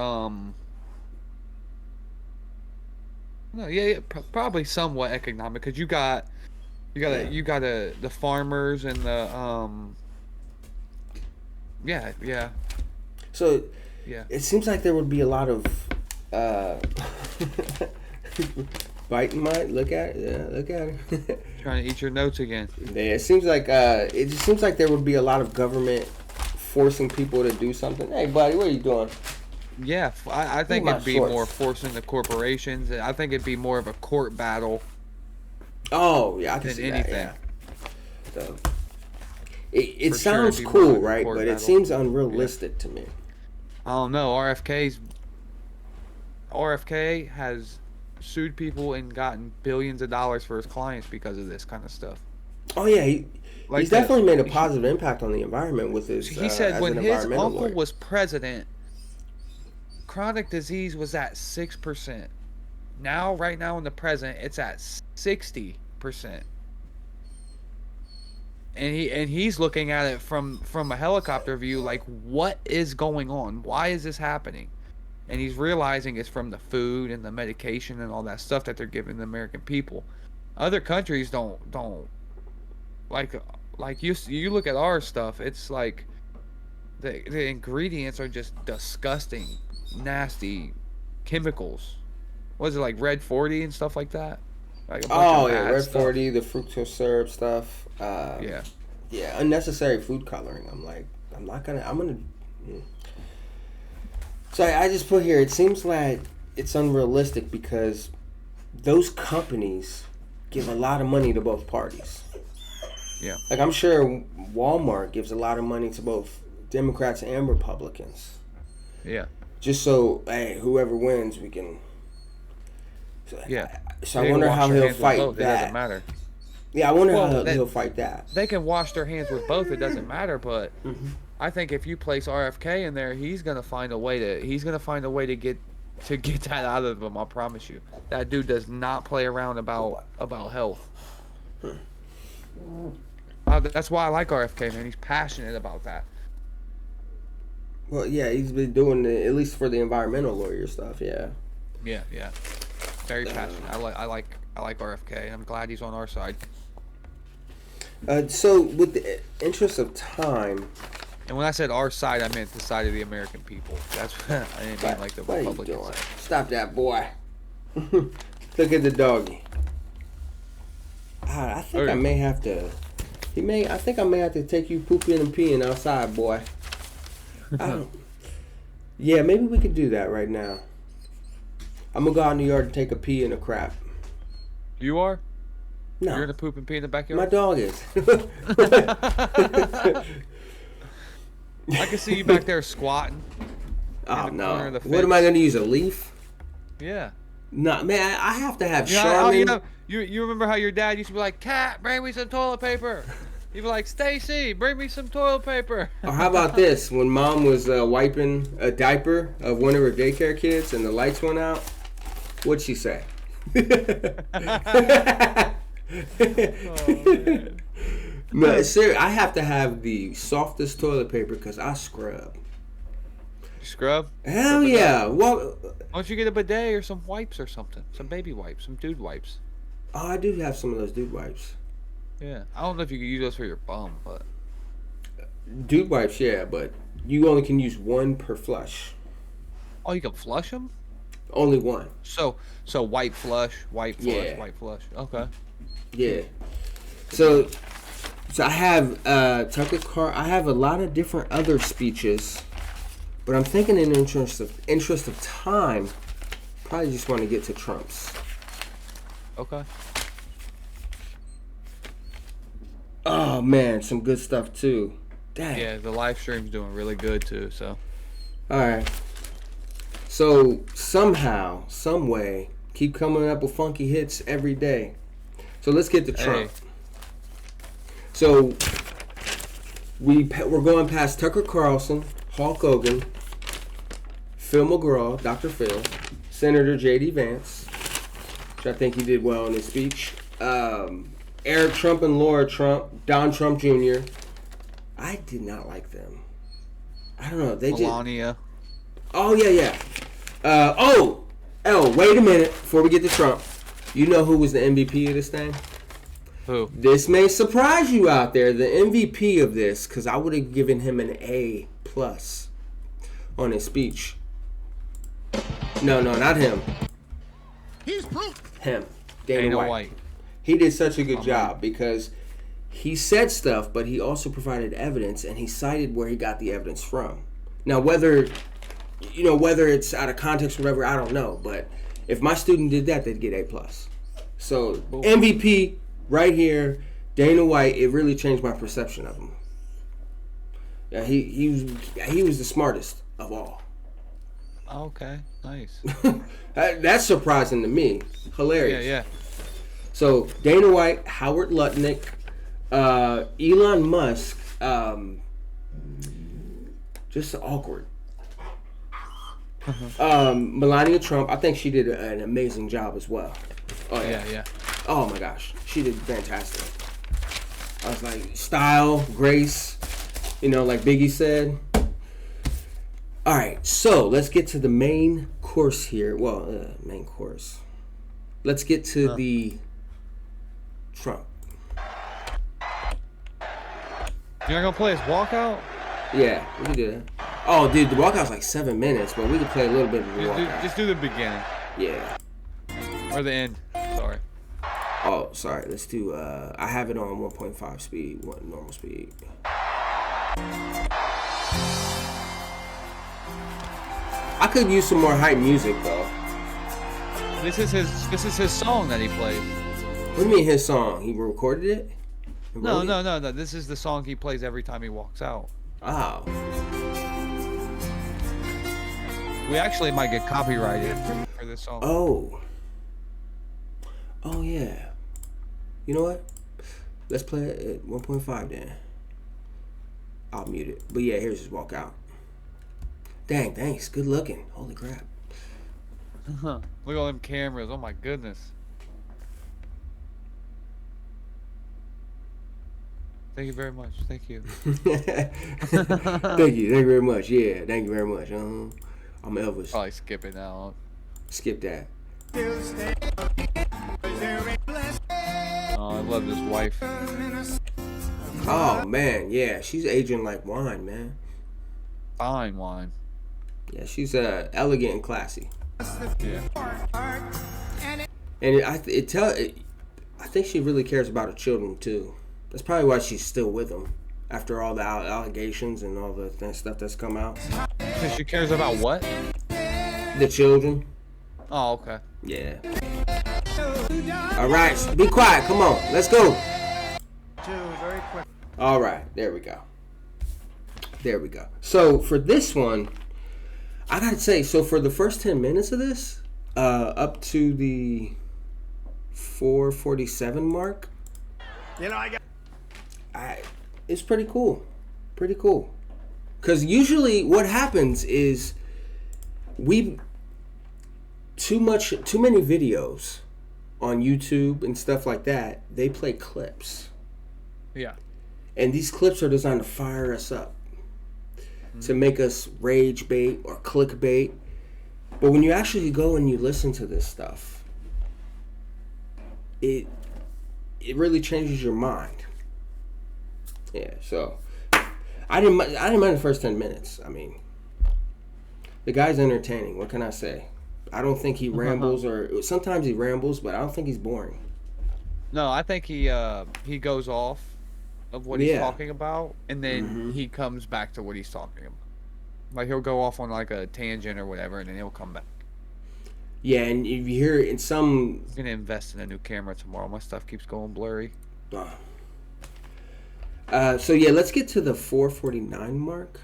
no, yeah, probably somewhat economic, because you got the farmers and the yeah. So yeah, it seems like there would be a lot of biting my look at it. Trying to eat your notes again. Yeah, it seems like it just seems like there would be a lot of government forcing people to do something. Hey, buddy, what are you doing? Yeah, I think it'd be more forcing the corporations. I think it'd be more of a court battle. Oh yeah, I can than see anything. that. Yeah. So, it For sure, sounds it'd be cool, more of a right? court But it battle. seems unrealistic to me. I don't know. RFK has sued people and gotten billions of dollars for his clients because of this kind of stuff. Oh yeah, he's definitely made a he- positive impact on the environment with his. He said as when an his environmental uncle lawyer. was president, chronic disease was at 6%. Now, right now in the present, it's at 60%. And he's looking at it from a helicopter view, like, what is going on? Why is this happening? And he's realizing it's from the food and the medication and all that stuff that they're giving the American people. Other countries don't like you look at our stuff. It's like the ingredients are just disgusting, nasty chemicals. What is it, like Red 40 and stuff like that? Like Red 40, the fructose syrup stuff. Yeah, unnecessary food coloring. I'm gonna. So I just put here, it seems like it's unrealistic because those companies give a lot of money to both parties. Yeah. Like, I'm sure Walmart gives a lot of money to both Democrats and Republicans. Yeah. Just so, hey, whoever wins, we can... Yeah. So I wonder how he'll fight that. It doesn't matter. Yeah, I wonder how he'll fight that. They can wash their hands with both. It doesn't matter, but I think if you place RFK in there, he's gonna find a way to get that out of him. I promise you. That dude does not play around about health. That's why I like RFK, man. He's passionate about that. Well, yeah, he's been doing it, at least for the environmental lawyer stuff. Yeah. Yeah. Very passionate. I like RFK. I'm glad he's on our side. So, with the interest of time, and when I said our side, I meant the side of the American people. That's I didn't mean like the Republicans. Stop that, boy! Look at the doggy. I think I may have to. I think I may have to take you pooping and peeing outside, boy. Yeah, maybe we could do that right now. I'm gonna go out in the yard and take a pee and a crap. You are? No. You're gonna poop and pee in the backyard? My dog is. I can see you back there squatting. Oh no! What am I gonna use? A leaf? Yeah. No, man. I have to have Charmin. You remember how your dad used to be like, "Cat, bring me some toilet paper." He'd be like, "Stacy, bring me some toilet paper." Or how about this? When Mom was wiping a diaper of one of her daycare kids and the lights went out, what'd she say? No, seriously, I have to have the softest toilet paper because I scrub. You scrub? Hell yeah! Well, why don't you get a bidet or some wipes or something? Some baby wipes, some dude wipes. Oh, I do have some of those dude wipes. Yeah, I don't know if you could use those for your bum, but dude wipes, yeah, but you only can use one per flush. Oh, you can flush them? Only one. So white flush, white flush. Okay. Yeah. So I have Tucker Carlson. I have a lot of different other speeches, but I'm thinking in interest of time, probably just want to get to Trump's. Okay. Oh man, some good stuff too. Dang. Yeah, the live stream's doing really good too. So. All right. So somehow, some way, keep coming up with funky hits every day. So let's get to Trump. Hey. So we're going past Tucker Carlson, Hulk Hogan, Phil McGraw, Dr. Phil, Senator J.D. Vance, which I think he did well in his speech. Eric Trump and Laura Trump, Don Trump Jr. I did not like them. I don't know. Melania. Oh, yeah. Wait a minute. Before we get to Trump, you know who was the MVP of this thing? Who? This may surprise you out there. The MVP of this, because I would have given him an A+ on his speech. No, not him. He's proof. Him. Dana White. He did such a good job because he said stuff, but he also provided evidence, and he cited where he got the evidence from. Now, whether it's out of context or whatever, I don't know. But if my student did that, they'd get A+. So MVP right here, Dana White. It really changed my perception of him. Yeah, he was the smartest of all. Okay, nice. That's surprising to me. Hilarious. Yeah. So Dana White, Howard Lutnick, Elon Musk, just awkward. Melania Trump, I think she did an amazing job as well. Oh Yeah. Oh my gosh, she did fantastic. I was like, style, grace, like Biggie said. All right, so let's get to the main course here. Well, main course. Let's get to the Trump. You're not gonna play his walkout? Yeah, we can do that. Oh, dude, the walkout's like 7 minutes, but we can play a little bit of the walkout. Just do the beginning. Yeah. Or the end. Sorry. Oh, sorry. Let's do. I have it on 1.5 speed, normal speed. I could use some more hype music though. This is his song that he plays. What do you mean his song? He recorded it? No. This is the song he plays every time he walks out. Oh. We actually might get copyrighted for this song. Oh yeah. You know what? Let's play it at 1.5 then. I'll mute it. But yeah, here's his walkout. Dang, thanks. Good looking. Holy crap. Look at all them cameras. Oh my goodness. Thank you very much. Thank you. Thank you very much. Yeah, thank you very much. I'm Elvis. Probably skip it now. Skip that. Oh, I love this wife. Oh man, yeah, she's aging like wine, man. Fine wine. Yeah, she's elegant and classy. Yeah. And I think she really cares about her children too. That's probably why she's still with them after all the allegations and all the stuff that's come out. So she cares about what? The children. Oh, okay. Yeah. All right, be quiet. Come on, let's go. Very quick. All right, there we go. So for this one, I gotta say, so for the first 10 minutes of this, up to the 4:47 mark, it's pretty cool. Because usually what happens is too many videos on YouTube and stuff like that, they play clips. Yeah. And these clips are designed to fire us up, to make us rage bait or clickbait. But when you actually go and you listen to this stuff, it really changes your mind. Yeah, so I didn't mind the first 10 minutes. I mean, the guy's entertaining. What can I say? I don't think he rambles, or sometimes he rambles, but I don't think he's boring. No, I think he goes off of what he's talking about, and then he comes back to what he's talking about. Like, he'll go off on like a tangent or whatever, and then he'll come back. Yeah, and if you hear in some... I'm gonna invest in a new camera tomorrow. My stuff keeps going blurry. So yeah, let's get to the 4:49 mark.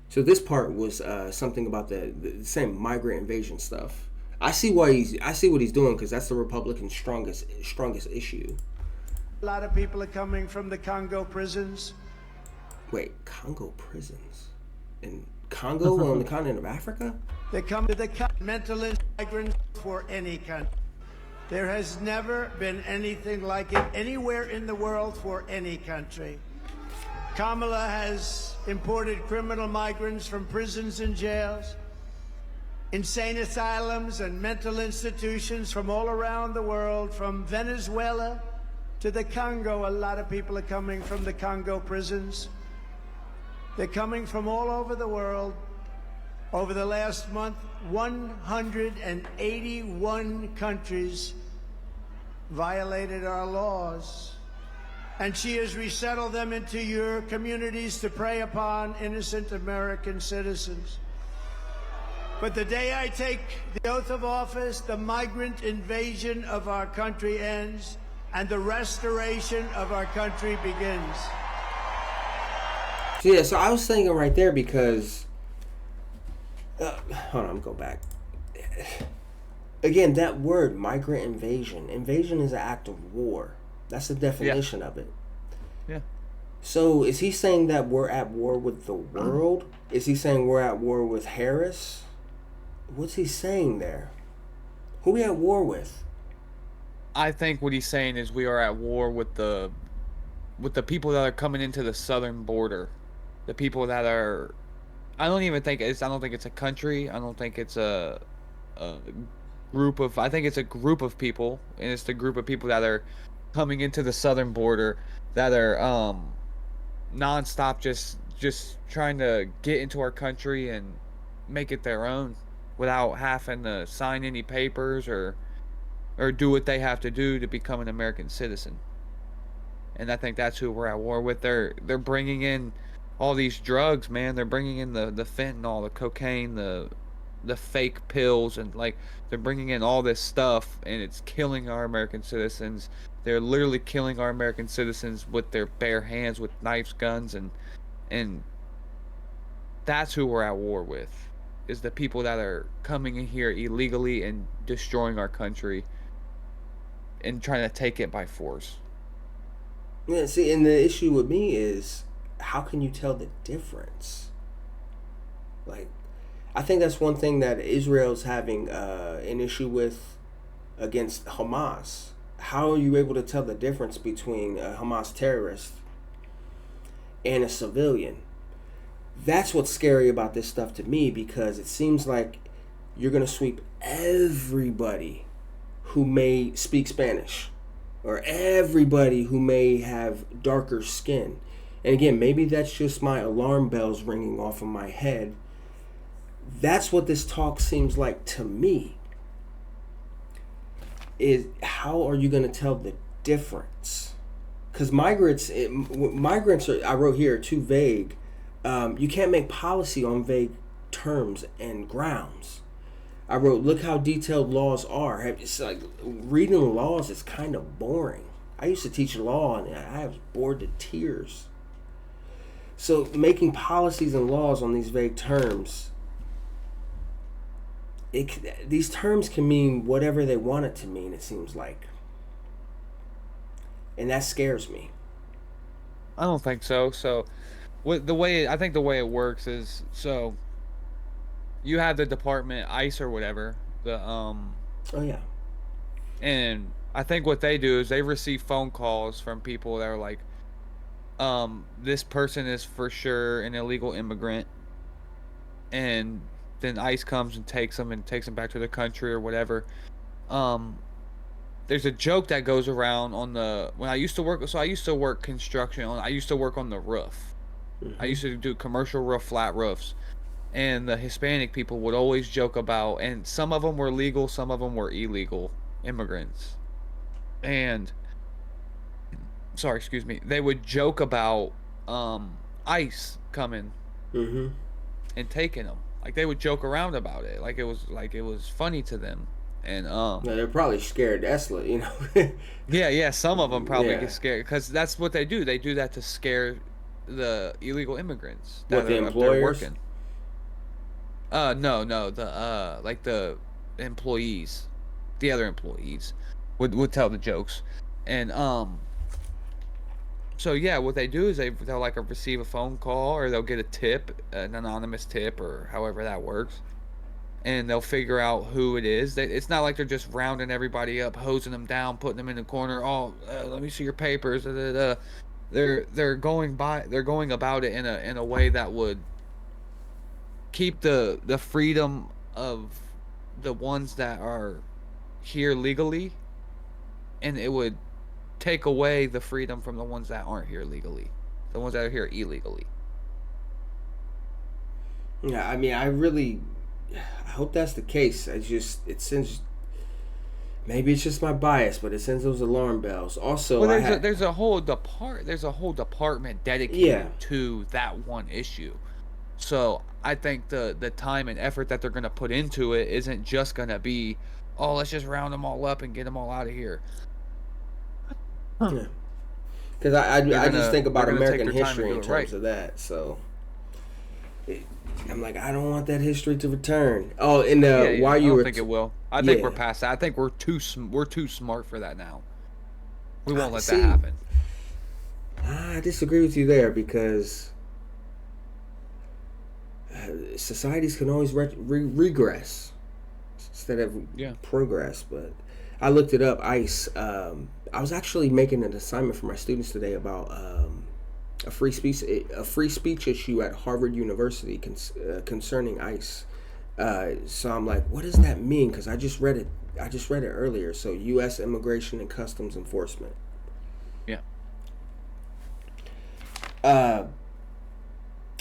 So this part was something about the same migrant invasion stuff. I see what he's doing, because that's the Republicans' strongest issue. A lot of people are coming from the Congo prisons. Wait, Congo prisons? In Congo on the continent of Africa? They come to the mental migrants for any country. There has never been anything like it anywhere in the world for any country. Kamala has imported criminal migrants from prisons and jails, insane asylums and mental institutions from all around the world, from Venezuela to the Congo. A lot of people are coming from the Congo prisons. They're coming from all over the world. Over the last month, 181 countries violated our laws. And she has resettled them into your communities to prey upon innocent American citizens. But the day I take the oath of office, the migrant invasion of our country ends and the restoration of our country begins. So yeah, so I was thinking right there, because hold on, go back. Again, that word, migrant invasion. Invasion is an act of war. That's the definition of it. Yeah. So is he saying that we're at war with the world? Is he saying we're at war with Harris? What's he saying there? Who we at war with? I think what he's saying is we are at war with the people that are coming into the southern border. The people that are I don't think it's a country. I don't think it's a group of I think it's a group of people, and it's the group of people that are coming into the southern border that are nonstop just trying to get into our country and make it their own without having to sign any papers or do what they have to do to become an American citizen. And I think that's who we're at war with. They're bringing in all these drugs, man. They're bringing in the fentanyl, the cocaine, the fake pills, and like they're bringing in all this stuff, and it's killing our American citizens. They're literally killing our American citizens with their bare hands, with knives, guns, and that's who we're at war with. Is the people that are coming in here illegally and destroying our country and trying to take it by force. Yeah, see, and the issue with me is, how can you tell the difference? Like, I think that's one thing that Israel's having an issue with against Hamas. How are you able to tell the difference between a Hamas terrorist and a civilian? That's what's scary about this stuff to me, because it seems like you're going to sweep everybody who may speak Spanish or everybody who may have darker skin. And again, maybe that's just my alarm bells ringing off in my head. That's what this talk seems like to me. Is how are you going to tell the difference? Because migrants are, I wrote here, too vague. You can't make policy on vague terms and grounds. I wrote, look how detailed laws are. It's like reading laws is kind of boring. I used to teach law and I was bored to tears. So making policies and laws on these vague terms, these terms can mean whatever they want it to mean, it seems like. And that scares me. I don't think so. So the way it works is, so you have the department, ICE or whatever, oh yeah, and I think what they do is they receive phone calls from people that are like, this person is for sure an illegal immigrant, and then ICE comes and takes them back to the country or whatever. There's a joke that goes around when I used to work construction. I used to work on the roof. Mm-hmm. I used to do commercial roof, flat roofs. And the Hispanic people would always joke about, and some of them were legal, some of them were illegal immigrants. And, sorry, excuse me, they would joke about ICE coming mm-hmm. and taking them. Like, they would joke around about it, like it was funny to them. And they're probably scared Esla, you know. yeah, some of them probably get scared, because that's what they do. They do that to scare the illegal immigrants that the are employers? up there working. No, the employees, the other employees would tell the jokes. And so yeah, what they do is they'll like receive a phone call, or they'll get a tip, an anonymous tip, or however that works, and they'll figure out who it is. It's not like they're just rounding everybody up, hosing them down, putting them in the corner. Let me see your papers. They're going about it in a way that would keep the freedom of the ones that are here legally, and it would take away the freedom from the ones that aren't here legally, the ones that are here illegally. Yeah, I mean, I hope that's the case. It sends, maybe it's just my bias, but it sends those alarm bells. Also, well, there's a whole department dedicated to that one issue. So I think the time and effort that they're going to put into it isn't just going to be, let's just round them all up and get them all out of here. Yeah. Because I just think about American history in terms of that. So I'm like, I don't want that history to return. Oh, and I don't think it will. I think we're past that. I think we're too smart for that now. We won't let that happen. I disagree with you there, because societies can always regress. instead of progress. But I looked it up. ICE. I was actually making an assignment for my students today about a free speech issue at Harvard University concerning ICE. So I'm like, what does that mean? Because I just read it earlier. So U.S. Immigration and Customs Enforcement. Yeah.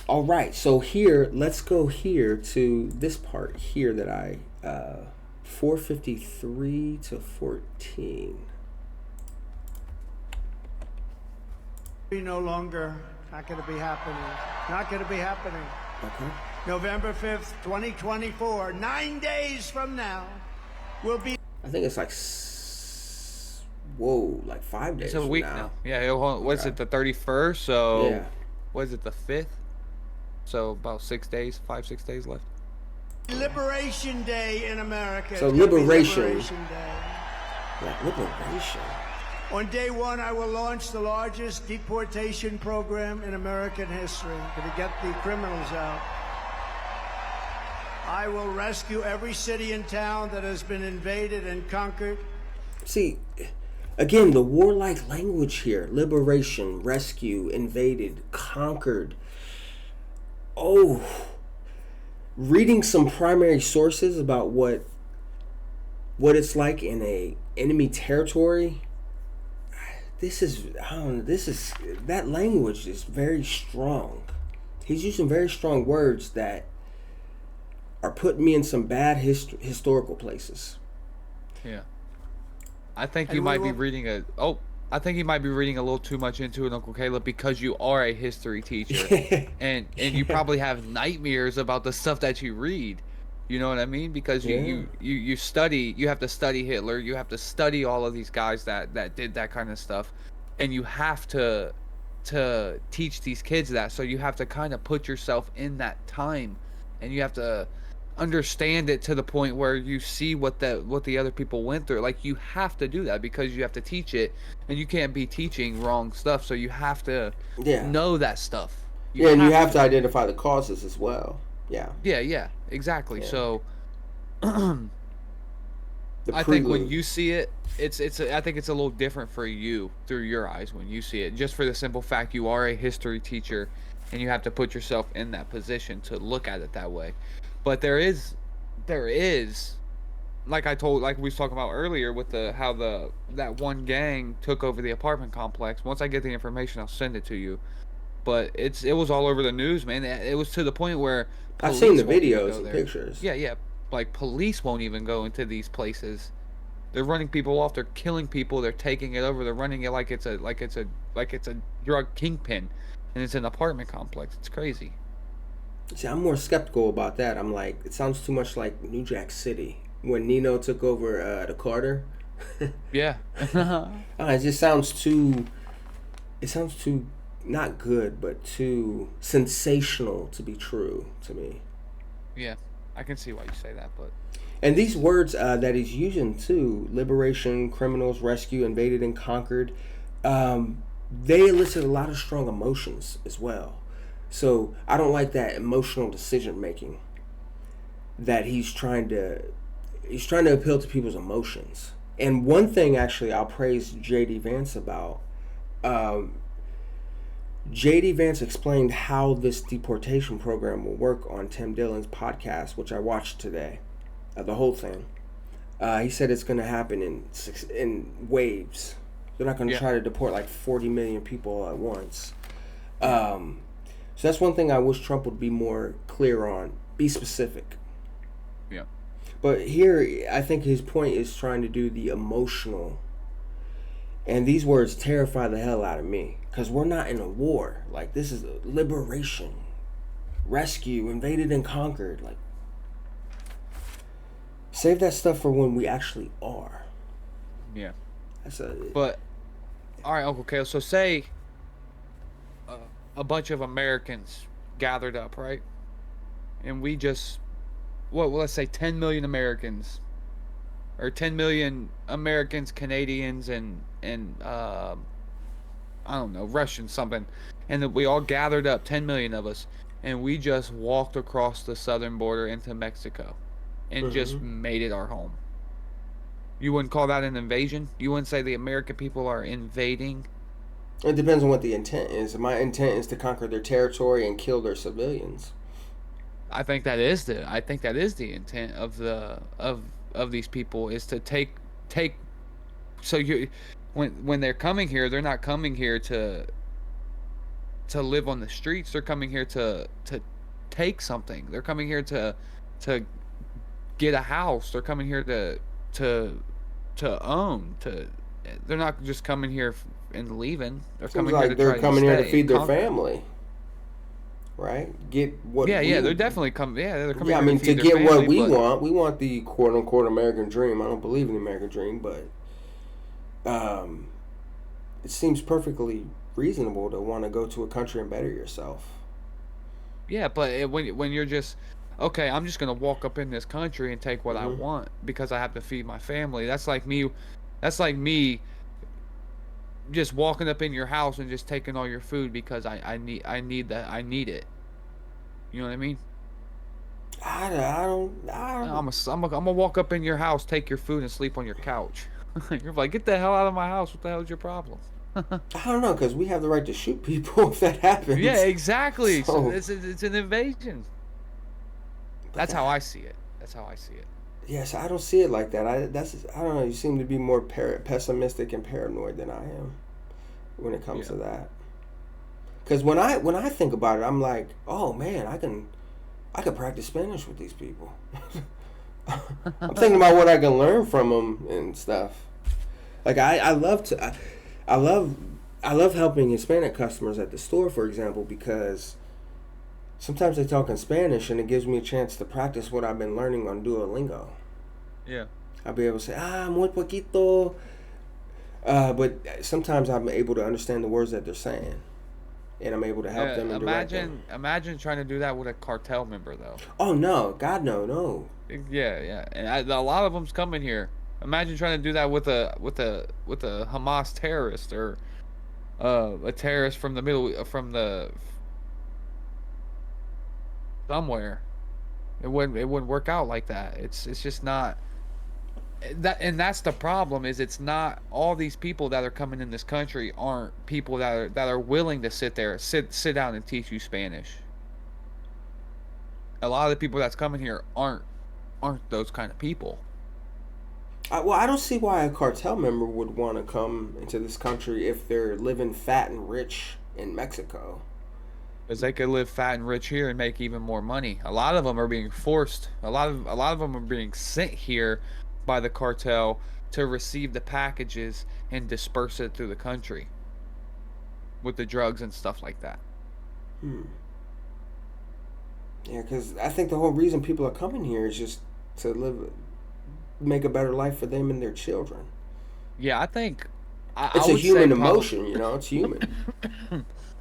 All right. So here, let's go here to this part here that I 453 to 14. No longer. Not going to be happening. Not going to be happening. Okay. November 5th, 2024, 9 days from now, will be... I think it's like, like 5 days It's a week now. Yeah, what's it, the 31st? So, yeah. Was it the 5th? So, about 6 days, 5-6 days left. Liberation Day in America. So, It's gonna be liberation. Liberation Day. Like, liberation. On day one, I will launch the largest deportation program in American history to get the criminals out. I will rescue every city and town that has been invaded and conquered. See, again, the warlike language here. Liberation, rescue, invaded, conquered. Oh, reading some primary sources about what it's like in a enemy territory. That language is very strong. He's using very strong words that are putting me in some bad historical places. Yeah. I think you might be reading a little too much into it, Uncle Caleb, because you are a history teacher. and you probably have nightmares about the stuff that you read. You know what I mean? Because you study, you have to study Hitler, you have to study all of these guys that did that kind of stuff, and you have to teach these kids that. So you have to kind of put yourself in that time, and you have to understand it to the point where you see what the other people went through. Like, you have to do that because you have to teach it, and you can't be teaching wrong stuff. So you have to know that stuff. You have to identify the causes as well. Yeah, exactly. Yeah. So, I think when you see it, I think it's a little different for you through your eyes when you see it, just for the simple fact you are a history teacher, and you have to put yourself in that position to look at it that way. But there is, like we was talking about earlier with that one gang took over the apartment complex. Once I get the information, I'll send it to you. But it was all over the news, man. It was to the point where I've seen the videos and pictures. Yeah. Like, police won't even go into these places. They're running people off. They're killing people. They're taking it over. They're running it like it's a drug kingpin, and it's an apartment complex. It's crazy. See, I'm more skeptical about that. I'm like, it sounds too much like New Jack City when Nino took over the Carter. Yeah. It just sounds too. It sounds too not good, but too sensational to be true to me. Yeah, I can see why you say that, but. And these words that he's using too, liberation, criminals, rescue, invaded and conquered, they elicit a lot of strong emotions as well. So I don't like that emotional decision making that he's trying to appeal to people's emotions. And one thing actually I'll praise J.D. Vance about, J.D. Vance explained how this deportation program will work on Tim Dillon's podcast, which I watched today, the whole thing. He said it's going to happen in waves. They're not going to try to deport like 40 million people at once. So that's one thing I wish Trump would be more clear on. Be specific. Yeah. But here, I think his point is trying to do the emotional. And these words terrify the hell out of me. Because we're not in a war. Like, this is liberation. Rescue, invaded and conquered. Like, save that stuff for when we actually are. Yeah. But, all right, Uncle Kale. So say a bunch of Americans gathered up, right? And we just, let's say 10 million Americans, or 10 million Americans, Canadians, and I don't know, Russians, something, and that we all gathered up, 10 million of us, and we just walked across the southern border into Mexico, and just made it our home. You wouldn't call that an invasion? You wouldn't say the American people are invading? It depends on what the intent is. My intent is to conquer their territory and kill their civilians. I think that is the intent of these people, is to take. So when they're coming here, they're not coming here to live on the streets. They're coming here to take something. They're coming here to get a house. They're coming here to own. They're not just coming here and leaving. They're coming here to they're try coming to here stay to feed their conquer. family. Right? Get what? Yeah, they're definitely coming. Yeah, they're coming. Yeah, I here mean, to feed to their get what family, we want. We want the quote unquote American dream. I don't believe in the American dream, but it seems perfectly reasonable to want to go to a country and better yourself. Yeah, but when you're just, okay, I'm just gonna walk up in this country and take what I want because I have to feed my family. That's like me just walking up in your house and just taking all your food because I need it. You know what I mean? I'm gonna walk up in your house, take your food, and sleep on your couch. You're like, get the hell out of my house! What the hell is your problem? I don't know, because we have the right to shoot people if that happens. Yeah, exactly. So it's an invasion. That's how I see it. Yes, I don't see it like that. I don't know. You seem to be more pessimistic and paranoid than I am when it comes to that. Because when I think about it, I'm like, oh man, I can practice Spanish with these people. I'm thinking about what I can learn from them and stuff. Like I love helping Hispanic customers at the store, for example, because sometimes they talk in Spanish and it gives me a chance to practice what I've been learning on Duolingo. Yeah. I'll be able to say, muy poquito. But sometimes I'm able to understand the words that they're saying. And I'm able to help them and direct them. Imagine trying to do that with a cartel member, though. Oh, no. God, no. Yeah. And a lot of them's coming here. Imagine trying to do that with a Hamas terrorist or a terrorist from somewhere. It wouldn't work out like that. It's just not that, and that's the problem. Is it's not all these people that are coming in this country aren't people that are willing to sit down and teach you Spanish. A lot of the people that's coming here aren't those kind of people. I don't see why a cartel member would want to come into this country if they're living fat and rich in Mexico. Because they could live fat and rich here and make even more money. A lot of them are being forced. A lot of them are being sent here by the cartel to receive the packages and disperse it through the country with the drugs and stuff like that. Yeah, because I think the whole reason people are coming here is just to make a better life for them and their children. Yeah, I think it's a human emotion, it's human.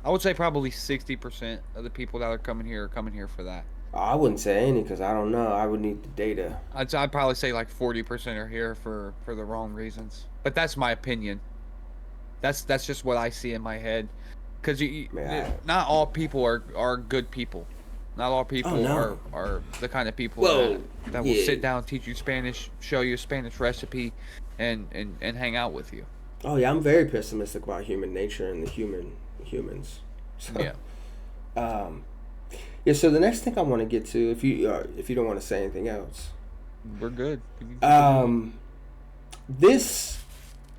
I would say probably 60% of the people that are coming here for that. I wouldn't say any because I don't know. I would need the data. I'd probably say like 40% are here for the wrong reasons. But that's my opinion. That's just what I see in my head. Because not all people are good people. Not all people are the kind of people that will sit down, teach you Spanish, show you a Spanish recipe, and hang out with you. Oh yeah, I'm very pessimistic about human nature and the humans. So, yeah. So the next thing I want to get to, if you don't want to say anything else, we're good. This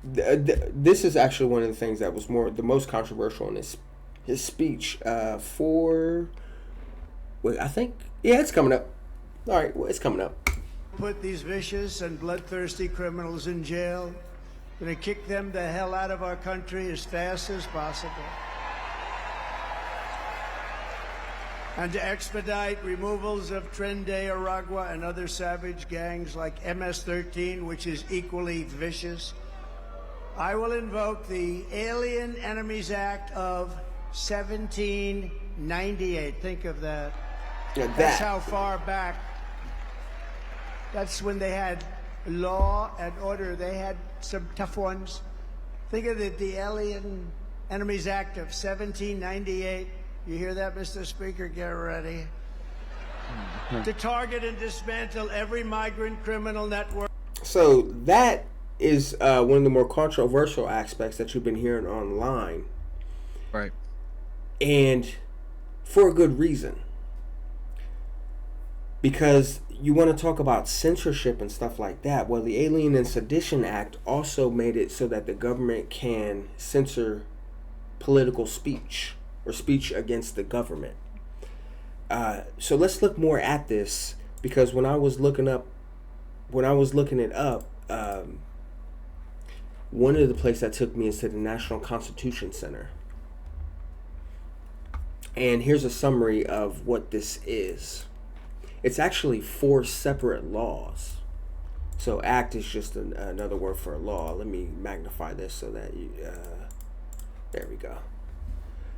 is actually one of the things that was the most controversial in his speech. I think it's coming up. All right, it's coming up. Put these vicious and bloodthirsty criminals in jail. Gonna kick them the hell out of our country as fast as possible. And to expedite removals of Tren de Aragua and other savage gangs like MS-13, which is equally vicious, I will invoke the Alien Enemies Act of 1798. Think of that. Yeah, that's how far back. That's when they had law and order. They had some tough ones. Think of the Alien Enemies Act of 1798. You hear that, Mr. Speaker? Get ready. to target and dismantle every migrant criminal network. So that is one of the more controversial aspects that you've been hearing online. Right. And for a good reason. Because you want to talk about censorship and stuff like that. Well, the Alien and Sedition Act also made it so that the government can censor political speech or speech against the government. So let's look more at this, because when I was looking it up, one of the places that took me is to the National Constitution Center. And here's a summary of what this is. It's actually 4 separate laws. So act is just another word for a law. Let me magnify this so that you... there we go.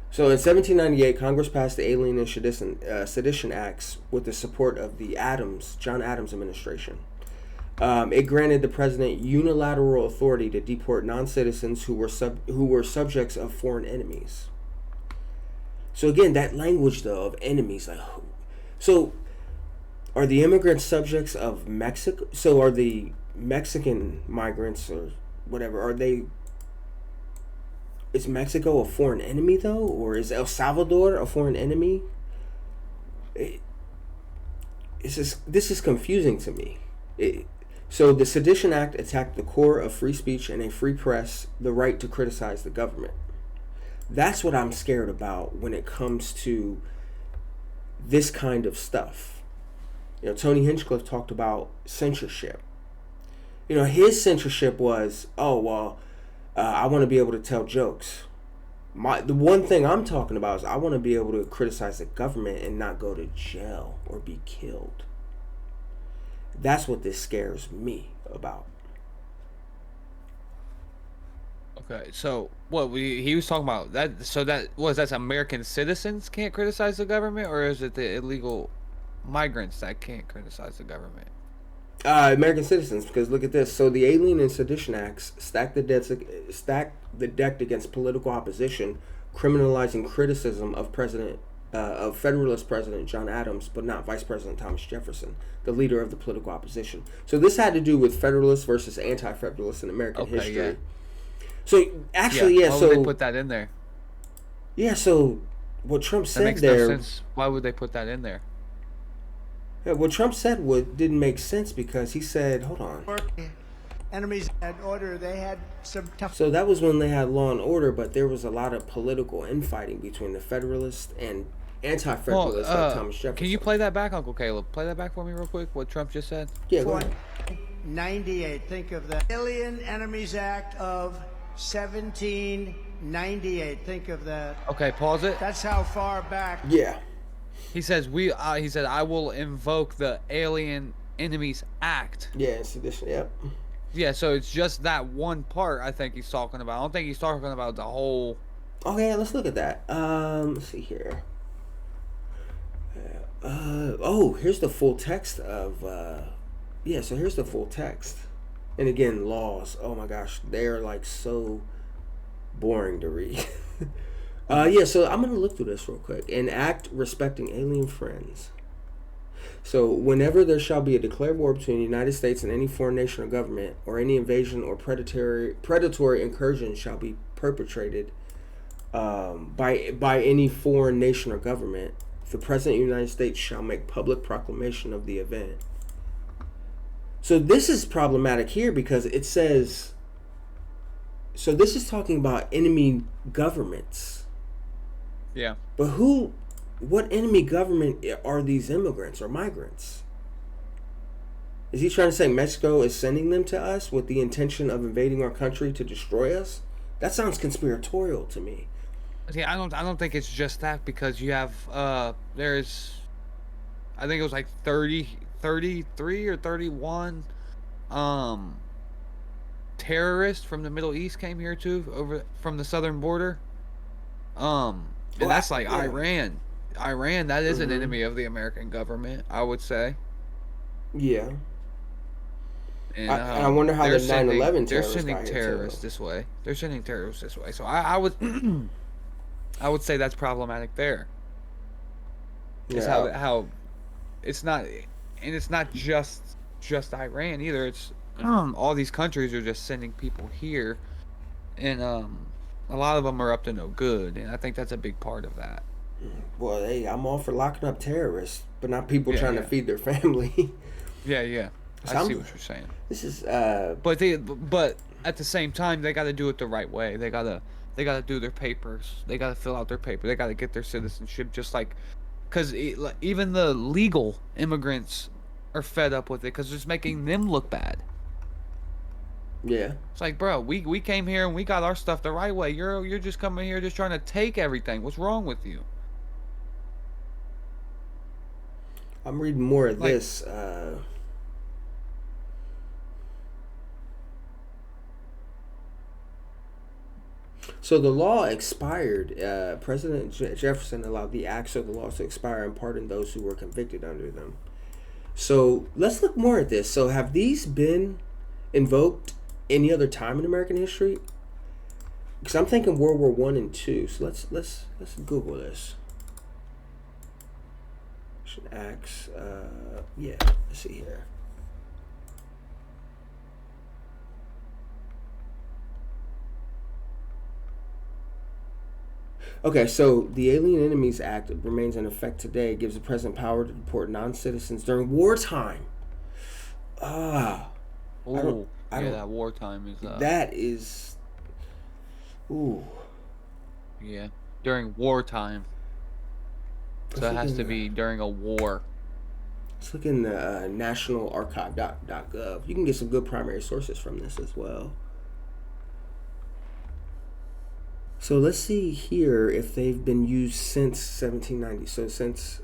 So in 1798, Congress passed the Alien and Sedition Acts with the support of the John Adams administration. It granted the president unilateral authority to deport non-citizens who were subjects of foreign enemies. So again, that language though of enemies, like, so are the immigrants subjects of Mexico? So are the Mexican migrants or whatever? Is Mexico a foreign enemy though, or is El Salvador a foreign enemy? This is confusing to me. So the Sedition Act attacked the core of free speech and a free press, the right to criticize the government. That's what I'm scared about when it comes to this kind of stuff. You know, Tony Hinchcliffe talked about censorship. You know, his censorship was, I want to be able to tell jokes. The one thing I'm talking about is I want to be able to criticize the government and not go to jail or be killed. That's what this scares me about. Okay, so what he was talking about that? So that's American citizens can't criticize the government, or is it the illegal migrants that can't criticize the government? American citizens, because look at this. So the Alien and Sedition Acts stack the deck against political opposition, criminalizing criticism of Federalist President John Adams, but not Vice President Thomas Jefferson, the leader of the political opposition. So this had to do with Federalists versus anti-Federalists in American history. Yeah. So actually, why would they put that in there? Yeah. So what Trump said makes there. No sense. Why would they put that in there? Yeah, what Trump said didn't make sense, because he said, hold on. Enemies had order. They had some tough. So that was when they had law and order, but there was a lot of political infighting between the Federalists and anti-Federalists like Thomas Jefferson. Can you play that back, Uncle Caleb? Play that back for me real quick, what Trump just said? Yeah, go ahead. 98. Think of that. Alien Enemies Act of 1798. Think of that. Okay, pause it. That's how far back. Yeah. He says he said I will invoke the Alien Enemies Act. Yeah, sedition. Yep. Yeah, so it's just that one part I think he's talking about. I don't think he's talking about the whole. Okay, let's look at that. Let's see here. Here's the full text of. So here's the full text, and again, laws. Oh my gosh, they're like so boring to read. So I'm going to look through this real quick. An act respecting alien friends. So whenever there shall be a declared war between the United States and any foreign nation or government, or any invasion or predatory incursion shall be perpetrated by any foreign nation or government, the President of the United States shall make public proclamation of the event. So this is problematic here, because it says, so this is talking about enemy governments. Yeah. But what enemy government are these immigrants or migrants? Is he trying to say Mexico is sending them to us with the intention of invading our country to destroy us? That sounds conspiratorial to me. Yeah, I don't think it's just that, because you have there's, I think it was like 33 or 31 terrorists from the Middle East came here too, over from the southern border. And that's like Iran. Iran, that is an enemy of the American government, I would say. Yeah. And I wonder how the 9/11 terrorists they're sending terrorists this way. They're sending terrorists this way. So I would I would say that's problematic there. Is how it's not just Iran either. It's all these countries are just sending people here, and a lot of them are up to no good, and I think that's a big part of that. Well, hey, I'm all for locking up terrorists, but not people trying to feed their family. Yeah. So I see what you're saying. This is But at the same time, they got to do it the right way. They gotta do their papers. They gotta fill out their paper. They gotta get their citizenship, just like, because even the legal immigrants are fed up with it because it's making them look bad. Yeah. It's like, bro, we came here and we got our stuff the right way. You're just coming here just trying to take everything. What's wrong with you? I'm reading more of this. So the law expired. President Jefferson allowed the acts of the laws to expire and pardon those who were convicted under them. So let's look more at this. So have these been invoked any other time in American history? Because I'm thinking World War I and II. So let's Google this. Acts. Yeah. Let's see here. Okay, so the Alien Enemies Act remains in effect today. It gives the president power to deport non-citizens during wartime. That wartime is. That is. Ooh. Yeah, during wartime. So it has to be during a war. Let's look in the nationalarchive.gov. You can get some good primary sources from this as well. So let's see here if they've been used since 1790. So since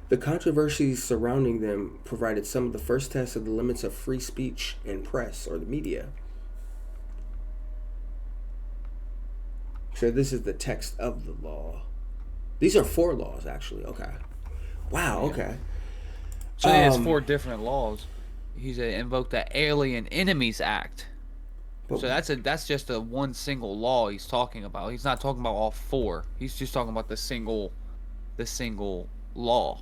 the controversies surrounding them provided some of the first tests of the limits of free speech and press or the media. So this is the text of the law. These are 4 laws, actually. Okay. Wow. Okay. So he has 4 different laws. He's invoked the Alien Enemies Act. So that's just a one single law he's talking about. He's not talking about all 4. He's just talking about the single law.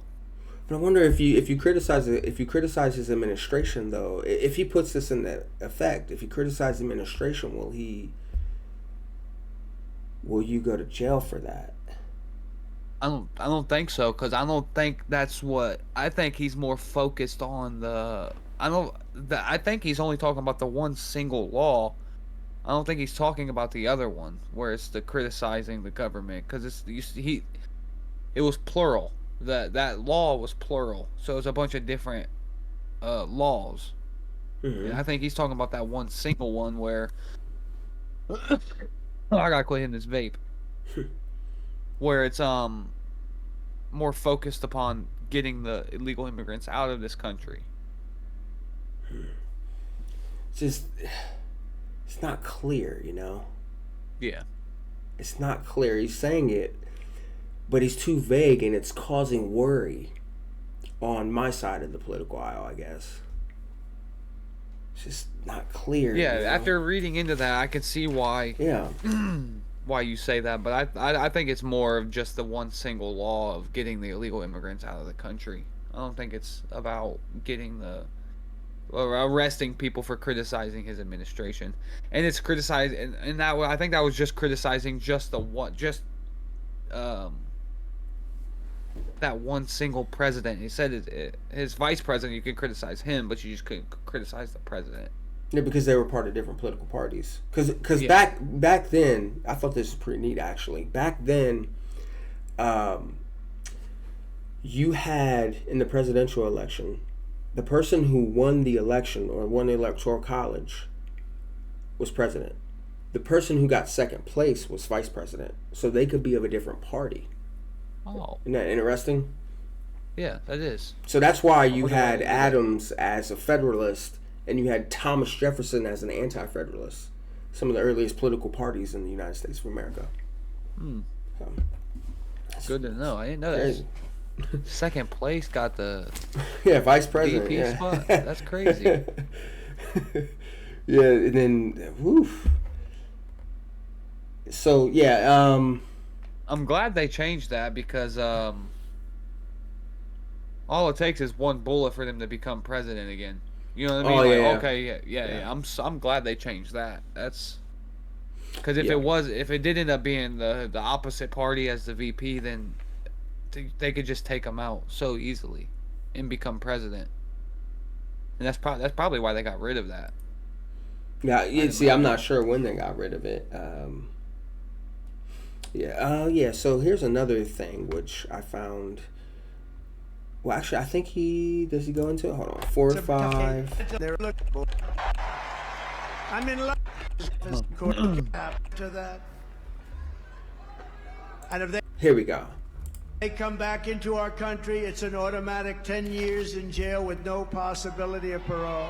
But I wonder if you criticize his administration though, if he puts this in effect, if you criticize the administration, will you go to jail for that? I don't think so, because I don't think that's what I think. He's more focused on I think he's only talking about the one single law. I don't think he's talking about the other one where it's the criticizing the government, because it was plural. That law was plural, so it's a bunch of different laws. Mm-hmm. And I think he's talking about that one single one where I gotta quit hitting this vape. Where it's more focused upon getting the illegal immigrants out of this country. It's not clear, you know? Yeah. It's not clear. He's saying it, but he's too vague, and it's causing worry on my side of the political aisle, I guess. It's just not clear. Yeah, you know? After reading into that, I can see why. Yeah. Why you say that, but I think it's more of just the one single law of getting the illegal immigrants out of the country. I don't think it's about arresting people for criticizing his administration, and it's criticized, and that I think that was just criticizing just that one single president. He said his vice president, you can criticize him, but you just couldn't criticize the president. Yeah, because they were part of different political parties. Because back then, I thought this was pretty neat, actually. Back then, you had, in the presidential election, the person who won the election or won the electoral college was president. The person who got second place was vice president. So they could be of a different party. Oh. Isn't that interesting? Yeah, that is. So that's why you had Adams as a Federalist, and you had Thomas Jefferson as an anti-Federalist. Some of the earliest political parties in the United States of America. Good to know. I didn't know that. Second place got the vice president VP spot. That's crazy. Yeah, and then woof. So yeah, I'm glad they changed that because all it takes is one bullet for them to become president again. You know what I mean? Oh, yeah, yeah. Okay, yeah. I'm glad they changed that. That's because if Yeah. if it did end up being the opposite party as the VP, then they could just take him out so easily and become president. And that's probably why they got rid of that. Yeah, you see, I'm not sure when they got rid of it. Yeah. So here's another thing which I found. Well, actually, I think does he go into it? Hold on, 4 or 5. I'm in love to that. And if Here we go. they come back into our country, it's an automatic 10 years in jail with no possibility of parole.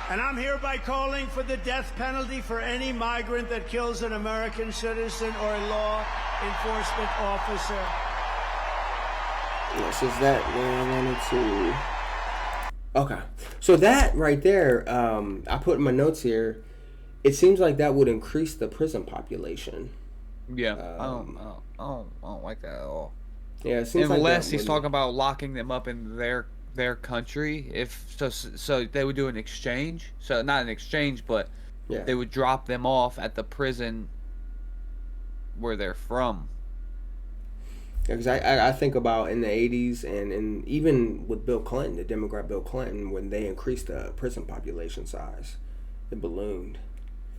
And I'm hereby calling for the death penalty for any migrant that kills an American citizen or a law enforcement officer. Yes, is that where I wanted to? Okay, so that right there, I put in my notes here. It seems like that would increase the prison population. Yeah, I don't like that at all. Yeah, it seems unless he's talking about locking them up in their country. If so they would do an exchange. So not an exchange, but they would drop them off at the prison where they're from. Because I think about in the 80s and even with Bill Clinton, the Democrat Bill Clinton, when they increased the prison population size, it ballooned.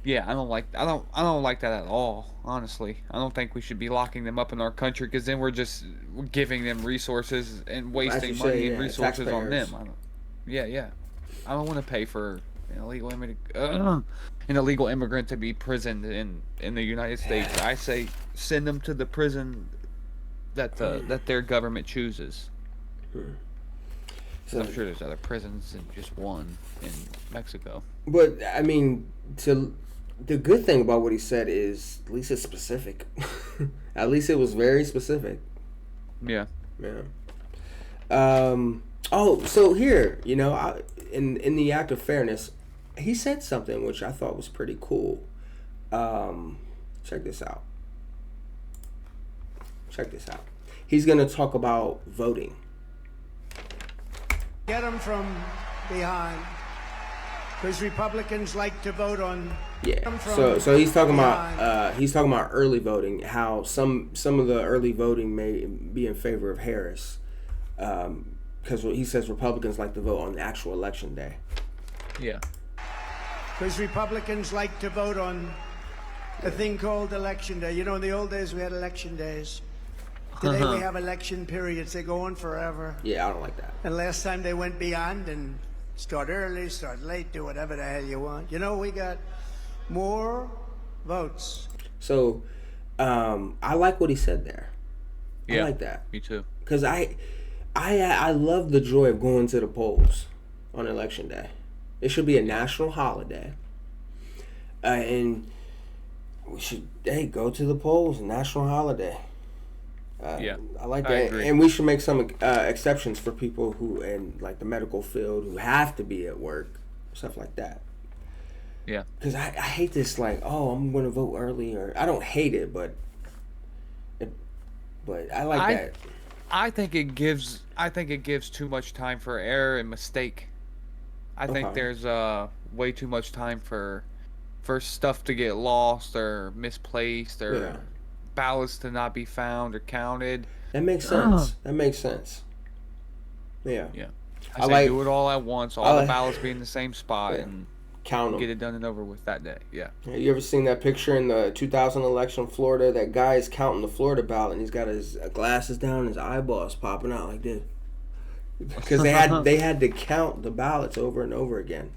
Yeah, I don't like that at all. Honestly, I don't think we should be locking them up in our country because then we're giving them resources and wasting money and resources on them. I don't want to pay for an illegal immigrant to be prisoned in the United States. I say send them to the prison that their government chooses. So I'm sure there's other prisons than just one in Mexico. But I mean, the good thing about what he said is at least it's specific. At least it was very specific. Yeah. Oh, so here, in the act of fairness, he said something which I thought was pretty cool. Check this out. He's going to talk about voting. Get them from behind. Because Republicans like to vote on. Yeah. So he's talking about early voting. How some of the early voting may be in favor of Harris, because he says Republicans like to vote on the actual election day. Yeah. Because Republicans like to vote on a thing called election day. In the old days we had election days. Today we have election periods. They go on forever. Yeah, I don't like that. And last time they went beyond and start early, start late, do whatever the hell you want. We got more votes. So, I like what he said there. I like that. Me too. Because I love the joy of going to the polls on election day. It should be a national holiday. And we should, go to the polls, national holiday. I like that. I agree. And we should make some exceptions for people who in like the medical field who have to be at work, stuff like that. Yeah. Because I hate this I'm going to vote early, or I don't hate it, but I like that. I think it gives too much time for error and mistake. I think there's way too much time for stuff to get lost or misplaced or ballots to not be found or counted. That makes sense. Yeah. I do it all at once. All the ballots be in the same spot and count them. Get it done and over with that day. Yeah. You ever seen that picture in the 2000 election in Florida? That guy is counting the Florida ballot and he's got his glasses down and his eyeballs popping out like this. Because they had to count the ballots over and over again.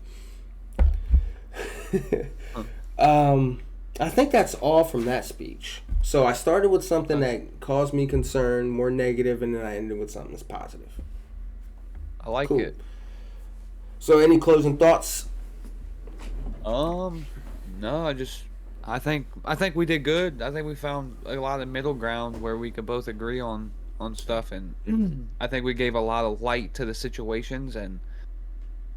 I think that's all from that speech. So I started with something that caused me concern, more negative, and then I ended with something that's positive. I like it. So any closing thoughts? No, I think we did good. I think we found a lot of middle ground where we could both agree on stuff, and I think we gave a lot of light to the situations, and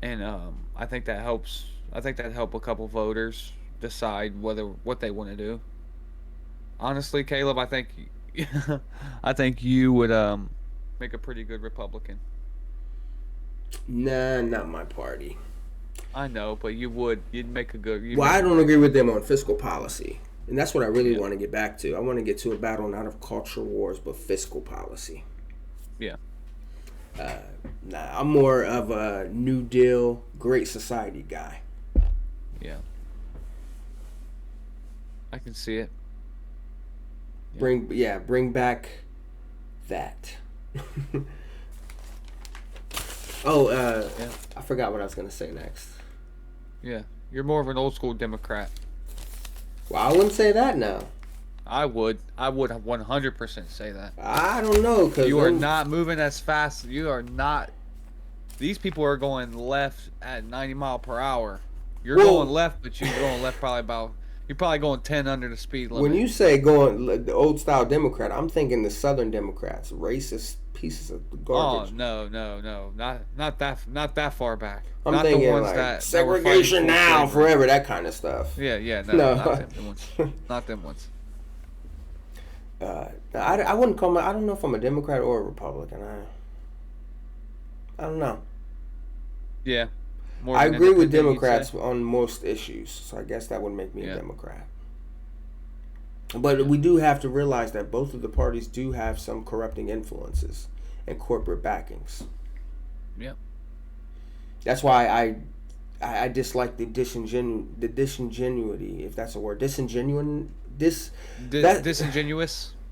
I think that helps. I think that helped a couple voters decide what they want to do. Honestly, Caleb, I think I think you would make a pretty good Republican. Nah, not my party. I know, but you'd make a good. Well, I don't agree with them on fiscal policy. And that's what I really want to get back to. I want to get to a battle not of culture wars, but fiscal policy. Yeah. Nah, I'm more of a New Deal, Great Society guy. Yeah. I can see it. Yeah. Bring back that. I forgot what I was going to say next. Yeah. You're more of an old school Democrat. Well, I wouldn't say that now. I would 100% say that. I don't know, because you are not moving as fast. You are not. These people are going left at 90 mile per hour. You're going left, but you're going left you're probably going 10 under the speed limit. When you say going the old style Democrat, I'm thinking the Southern Democrats, racist pieces of garbage. Oh no, not that far back. I'm not thinking the ones like that segregation that now, forever, that kind of stuff. Yeah, no, not them ones. Not them ones. I wouldn't call I don't know if I'm a Democrat or a Republican. I don't know. Yeah. I agree with Democrats on most issues, so I guess that would make me a Democrat. But we do have to realize that both of the parties do have some corrupting influences and corporate backings. Yep. That's why I dislike the disingenuity, if that's a word. Disingenuous.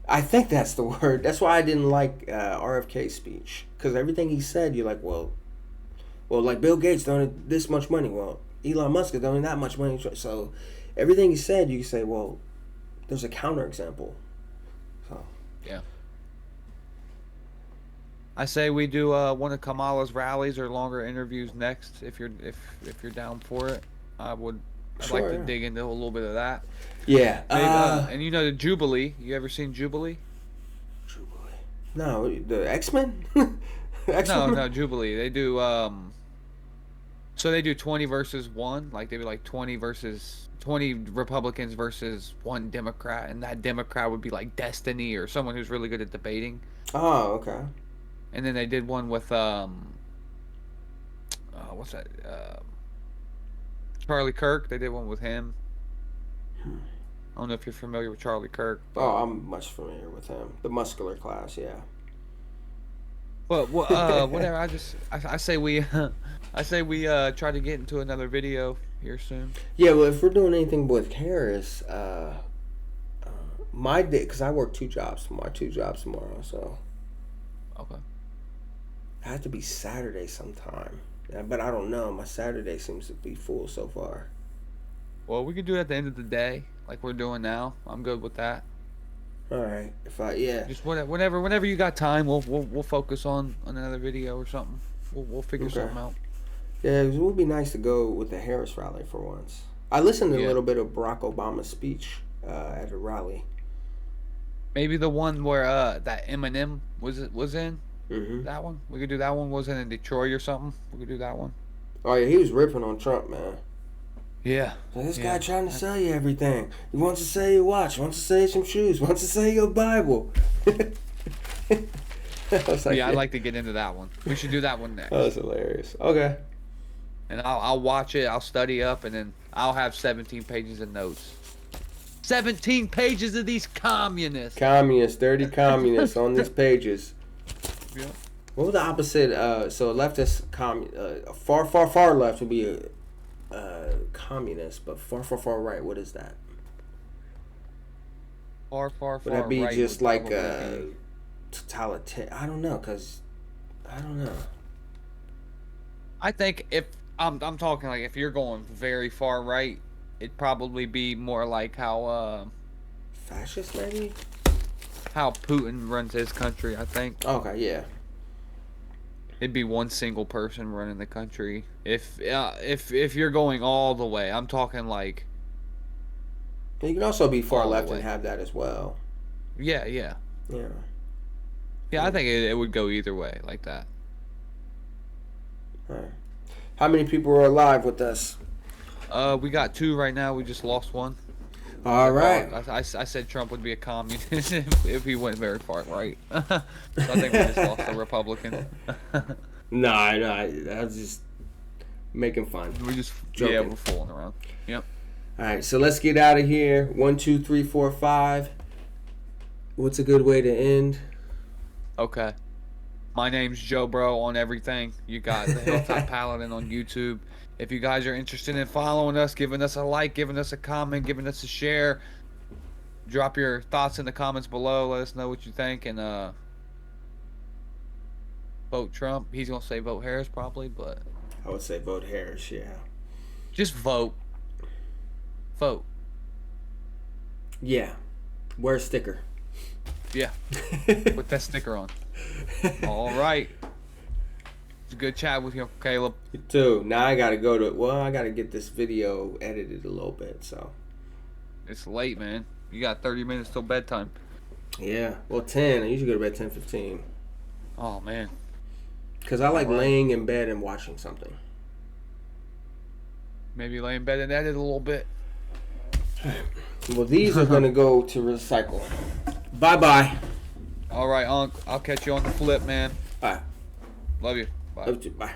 I think that's the word. That's why I didn't like RFK's speech, because everything he said, you're like, well, like Bill Gates donated this much money. Well, Elon Musk is donating that much money. So everything he said, you can say, well, there's a counterexample. So yeah. I say we do one of Kamala's rallies or longer interviews next. If you're down for it, I'd like to dig into a little bit of that. Yeah. And you know the Jubilee. You ever seen Jubilee? Jubilee. No, the X-Men. No, Jubilee. They do. So they do 20 versus 1. Like they do like 20 Republicans versus 1 Democrat, and that Democrat would be like Destiny or someone who's really good at debating. Oh, okay. And then they did one with what's that? Charlie Kirk. They did one with him. I don't know if you're familiar with Charlie Kirk. Oh, I'm much familiar with him. The muscular class, yeah. But whatever. I say we try to get into another video here soon. Yeah, well, if we're doing anything with Harris, my day, because I work 2 jobs tomorrow, so okay. It has to be Saturday sometime. Yeah, but I don't know. My Saturday seems to be full so far. Well, we could do it at the end of the day, like we're doing now. I'm good with that. All right. Just whenever you got time, we'll focus on another video or something. We'll figure something out. Yeah, it would be nice to go with the Harris rally for once. I listened to a little bit of Barack Obama's speech at a rally. Maybe the one where that Eminem was in. Mm-hmm. That one. We could do that one. Wasn't in Detroit or something. We could do that one. Oh yeah, he was ripping on Trump, man. Yeah. So this guy trying to sell you everything. He wants to sell you a watch, wants to sell you some shoes, wants to sell you a Bible. I'd like to get into that one. We should do that one next. That was hilarious. Okay. And I'll watch it, I'll study up, and then I'll have 17 pages of notes. 17 pages of these communists. Dirty communists on these pages. Yeah. What was the opposite? So leftist, far left would be a communist, but far right, what is that? Far would that be right just like a totalitarian? I don't know, I don't know. I think if I'm talking like if you're going very far right, it'd probably be more like how fascist, maybe? How Putin runs his country, I think. Okay, yeah. It'd be one single person running the country. If you're going all the way, I'm talking like. You can also be far left and have that as well. Yeah. Yeah. Yeah, I think it would go either way, like that. All right. How many people are alive with us? We got 2 right now. We just lost one. All right. I said Trump would be a communist if he went very far right. So I think we just lost a Republican. No, I was just making fun. We just Joking. we're fooling around. Yep. All right, so let's get out of here. 1, 2, 3, 4, 5. What's a good way to end? Okay. My name's JoeBro on everything. You got the Hilltop Paladin on YouTube. If you guys are interested in following us, giving us a like, giving us a comment, giving us a share, drop your thoughts in the comments below. Let us know what you think. And vote Trump. He's going to say vote Harris probably, but I would say vote Harris, yeah. just vote. Vote. Yeah. Wear a sticker. Yeah. Put that sticker on. All right. It's a good chat with you, Caleb. You too. Now I gotta go to. Well, I gotta get this video edited a little bit. So. It's late, man. You got 30 minutes till bedtime. Yeah. Well, 10. I usually go to bed 10:15. Oh man. Cause I like laying in bed and watching something. Maybe lay in bed and edit a little bit. Well, these are gonna go to recycle. Bye bye. All right, Unc. I'll catch you on the flip, man. Bye. Love you. Bye. Love you. Bye.